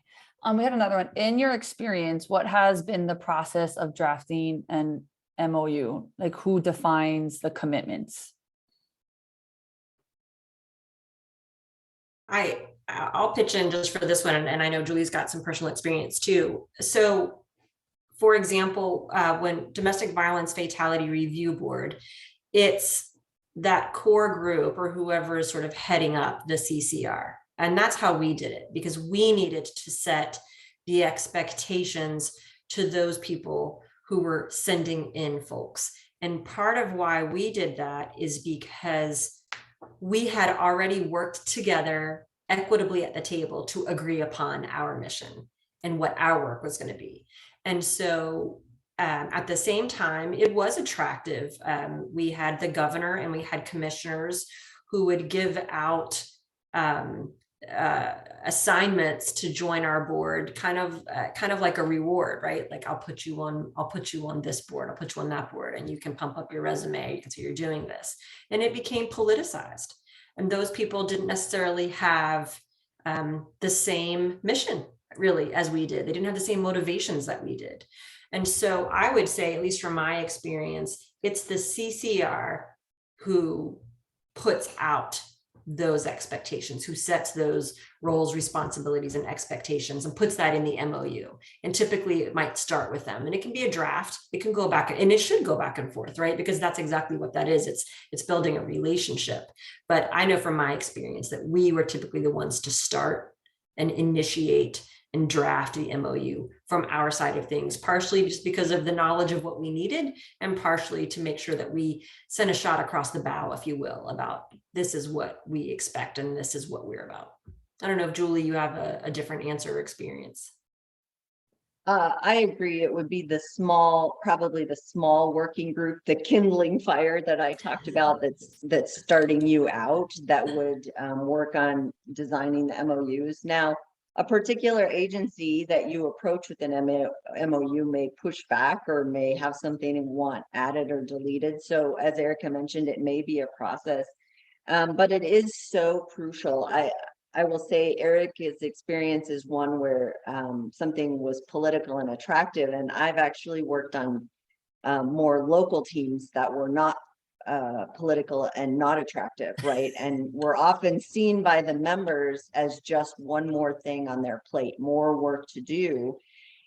We had another one. In your experience, what has been the process of drafting an MOU? Like, who defines the commitments? I'll pitch in just for this one, and I know Julie's got some personal experience too. So, for example, when Domestic Violence Fatality Review Board, it's that core group or whoever is sort of heading up the CCR. And that's how we did it, because we needed to set the expectations to those people who were sending in folks. And part of why we did that is because we had already worked together equitably at the table to agree upon our mission and what our work was going to be. And so at the same time, it was attractive. We had the governor and we had commissioners who would give out assignments to join our board, kind of like a reward, right? Like I'll put you on this board, I'll put you on that board, and you can pump up your resume. You can say you're doing this. And it became politicized. And those people didn't necessarily have the same mission really as we did. They didn't have the same motivations that we did. And so I would say, at least from my experience, it's the CCR who puts out those expectations, who sets those roles, responsibilities, and expectations and puts that in the MOU. And typically it might start with them, and it can be a draft. It can go back, and it should go back and forth, right? Because that's exactly what that is. It's building a relationship. But I know from my experience that we were typically the ones to start and initiate and draft the MOU from our side of things, partially just because of the knowledge of what we needed, and partially to make sure that we sent a shot across the bow, if you will, about this is what we expect and this is what we're about. I don't know if Julie, you have a different answer or experience. I agree. It would be probably the small working group, the kindling fire that I talked about that's starting you out, that would work on designing the MOUs. Now, a particular agency that you approach with an MOU may push back or may have something and want added or deleted. So as Erica mentioned, it may be a process, but it is so crucial. I will say Erica's experience is one where something was political and attractive, and I've actually worked on more local teams that were not political and not attractive, right? And we're often seen by the members as just one more thing on their plate, more work to do.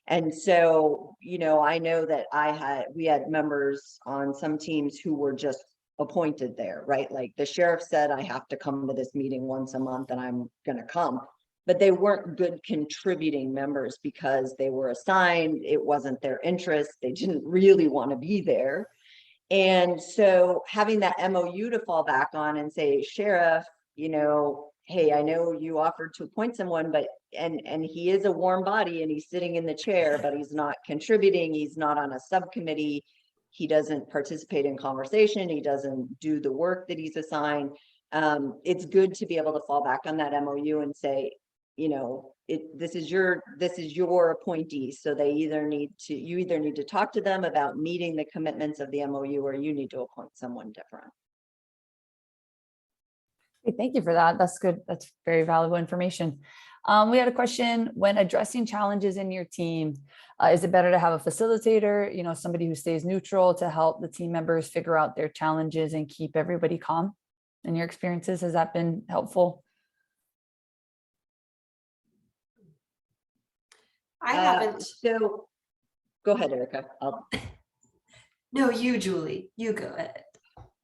And so, I know that we had members on some teams who were just appointed there, right? Like the sheriff said, I have to come to this meeting once a month and I'm going to come. But they weren't good contributing members because they were assigned. It wasn't their interest. They didn't really want to be there. And so having that MOU to fall back on and say, sheriff, hey, I know you offered to appoint someone, but and he is a warm body and he's sitting in the chair, but he's not contributing. He's not on a subcommittee. He doesn't participate in conversation. He doesn't do the work that he's assigned. It's good to be able to fall back on that MOU and say, this is your appointee. So you either need to talk to them about meeting the commitments of the MOU, or you need to appoint someone different. Thank you for that. That's good. That's very valuable information. We had a question: when addressing challenges in your team, is it better to have a facilitator, somebody who stays neutral to help the team members figure out their challenges and keep everybody calm? In your experiences, has that been helpful? I haven't. So go ahead, Erica. No, you, Julie, you go ahead.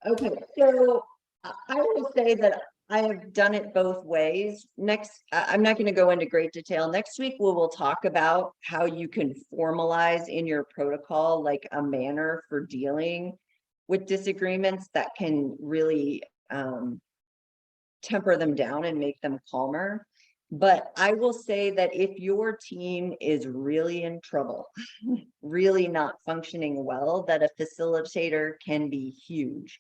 Okay, so I will say that I have done it both ways. I'm not going to go into great detail. Next week, we will talk about how you can formalize in your protocol, like a manner for dealing with disagreements that can really temper them down and make them calmer. But I will say that if your team is really in trouble, really not functioning well, that a facilitator can be huge.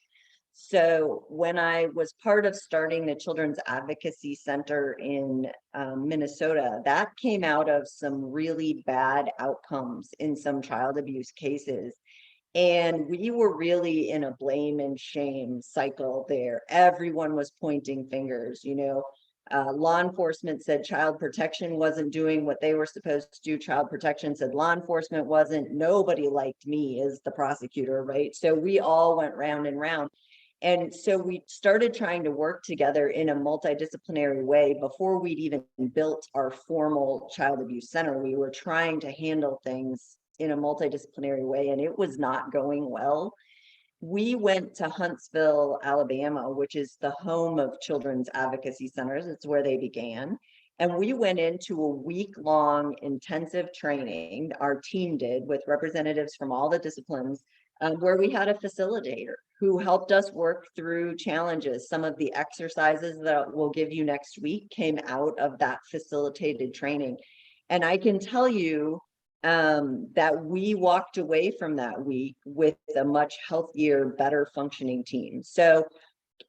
So when I was part of starting the Children's Advocacy Center in Minnesota, that came out of some really bad outcomes in some child abuse cases. And we were really in a blame and shame cycle there. Everyone was pointing fingers, law enforcement said child protection wasn't doing what they were supposed to do. Child protection said law enforcement wasn't. Nobody liked me as the prosecutor, right? So we all went round and round. And so we started trying to work together in a multidisciplinary way. Before we'd even built our formal child abuse center, we were trying to handle things in a multidisciplinary way, and it was not going well. We went to Huntsville, Alabama, which is the home of children's advocacy centers. It's where they began. And we went into a week-long intensive training, our team did, with representatives from all the disciplines, where we had a facilitator who helped us work through challenges. Some of the exercises that we'll give you next week came out of that facilitated training. And I can tell you that we walked away from that week with a much healthier, better functioning team. So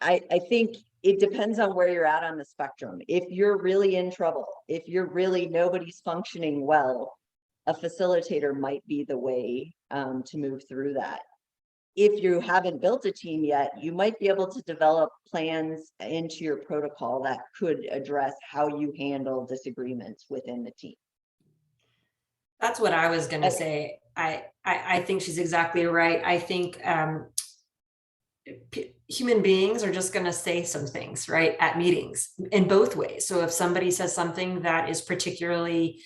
I think it depends on where you're at on the spectrum. If you're really in trouble, if you're really nobody's functioning well, a facilitator might be the way to move through that. If you haven't built a team yet, you might be able to develop plans into your protocol that could address how you handle disagreements within the team. That's what I was going to say. I think she's exactly right. I think human beings are just going to say some things, right, at meetings in both ways. So if somebody says something that is particularly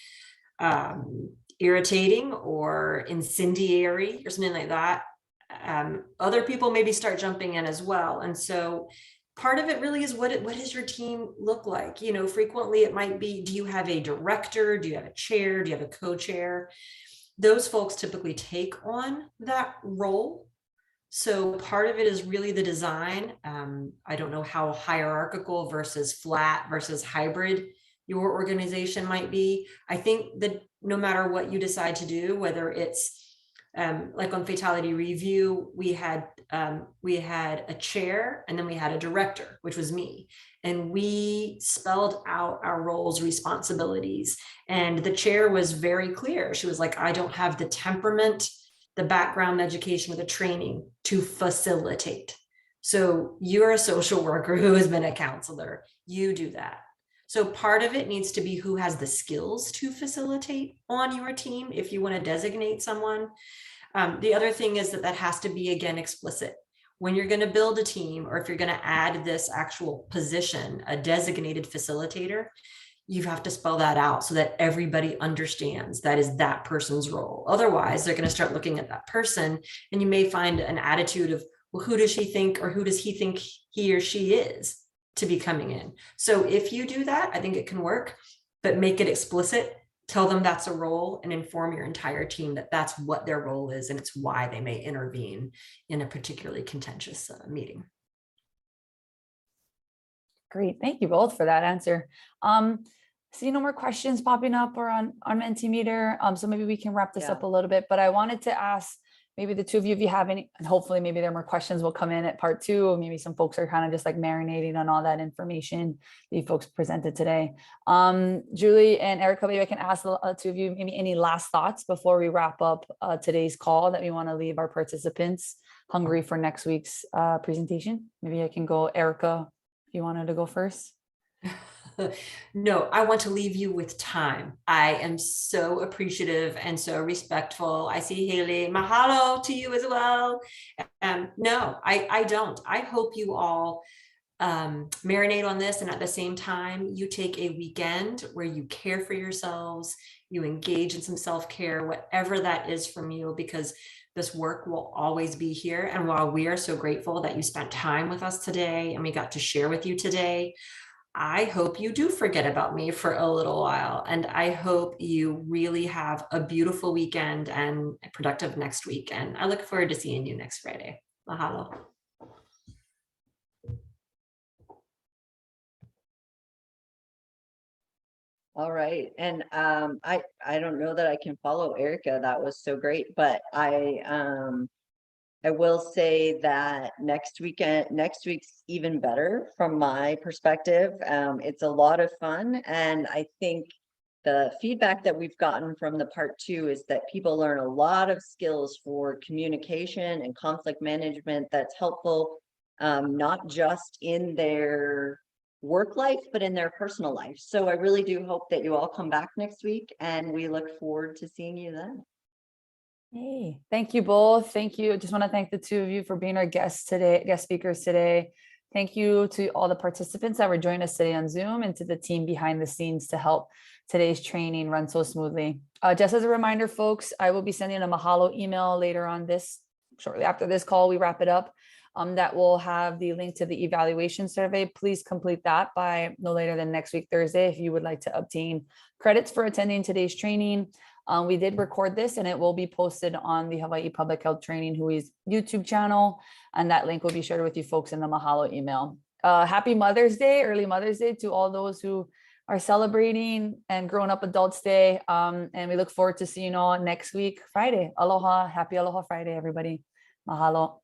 irritating or incendiary or something like that, other people maybe start jumping in as well. And so part of it really is what does your team look like? You know, frequently it might be, do you have a director? Do you have a chair? Do you have a co-chair? Those folks typically take on that role. So part of it is really the design. I don't know how hierarchical versus flat versus hybrid your organization might be. I think that no matter what you decide to do, whether it's like on fatality review, we had a chair and then we had a director, which was me. And we spelled out our roles, responsibilities. And the chair was very clear. She was like, I don't have the temperament, the background education, or the training to facilitate. So you're a social worker who has been a counselor. You do that. So part of it needs to be who has the skills to facilitate on your team if you want to designate someone. The other thing is that has to be, again, explicit. When you're going to build a team, or if you're going to add this actual position, a designated facilitator, you have to spell that out so that everybody understands that is that person's role. Otherwise, they're going to start looking at that person, and you may find an attitude of, well, who does she think, or who does he think he or she is to be coming in? So if you do that, I think it can work, but make it explicit. Tell them that's a role and inform your entire team that that's what their role is, and it's why they may intervene in a particularly contentious meeting. Great. Thank you both for that answer. See no more questions popping up or on Mentimeter. So maybe we can wrap this up a little bit, but I wanted to ask maybe the two of you, if you have any, and hopefully maybe there are more questions will come in at part 2, or maybe some folks are kind of just like marinating on all that information that you folks presented today. Julie and Erica, maybe I can ask the two of you, maybe any last thoughts before we wrap up today's call that we want to leave our participants hungry for next week's presentation. Maybe I can go, Erica, if you wanted to go first. No, I want to leave you with time. I am so appreciative and so respectful. I see Haley. Mahalo to you as well. No, I don't. I hope you all marinate on this, and at the same time, you take a weekend where you care for yourselves, you engage in some self-care, whatever that is from you, because this work will always be here. And while we are so grateful that you spent time with us today and we got to share with you today, I hope you do forget about me for a little while. And I hope you really have a beautiful weekend and a productive next week. And I look forward to seeing you next Friday. Mahalo. All right. And I don't know that I can follow Erica. That was so great. But I will say that next week's even better from my perspective. It's a lot of fun. And I think the feedback that we've gotten from the part 2 is that people learn a lot of skills for communication and conflict management that's helpful, not just in their work life, but in their personal life. So I really do hope that you all come back next week, and we look forward to seeing you then. Hey, thank you both. Thank you. I just want to thank the two of you for being our guest speakers today. Thank you to all the participants that were joining us today on Zoom, and to the team behind the scenes to help today's training run so smoothly. Just as a reminder, folks, I will be sending a Mahalo email later on shortly after this call, we wrap it up. That will have the link to the evaluation survey. Please complete that by no later than next week, Thursday, if you would like to obtain credits for attending today's training. We did record this and it will be posted on the Hawaii Public Health Training Hui's YouTube channel. And that link will be shared with you folks in the Mahalo email. Happy Mother's Day, early Mother's Day to all those who are celebrating and Grown Up Adults Day. And we look forward to seeing you all next week, Friday. Aloha, happy Aloha Friday, everybody. Mahalo.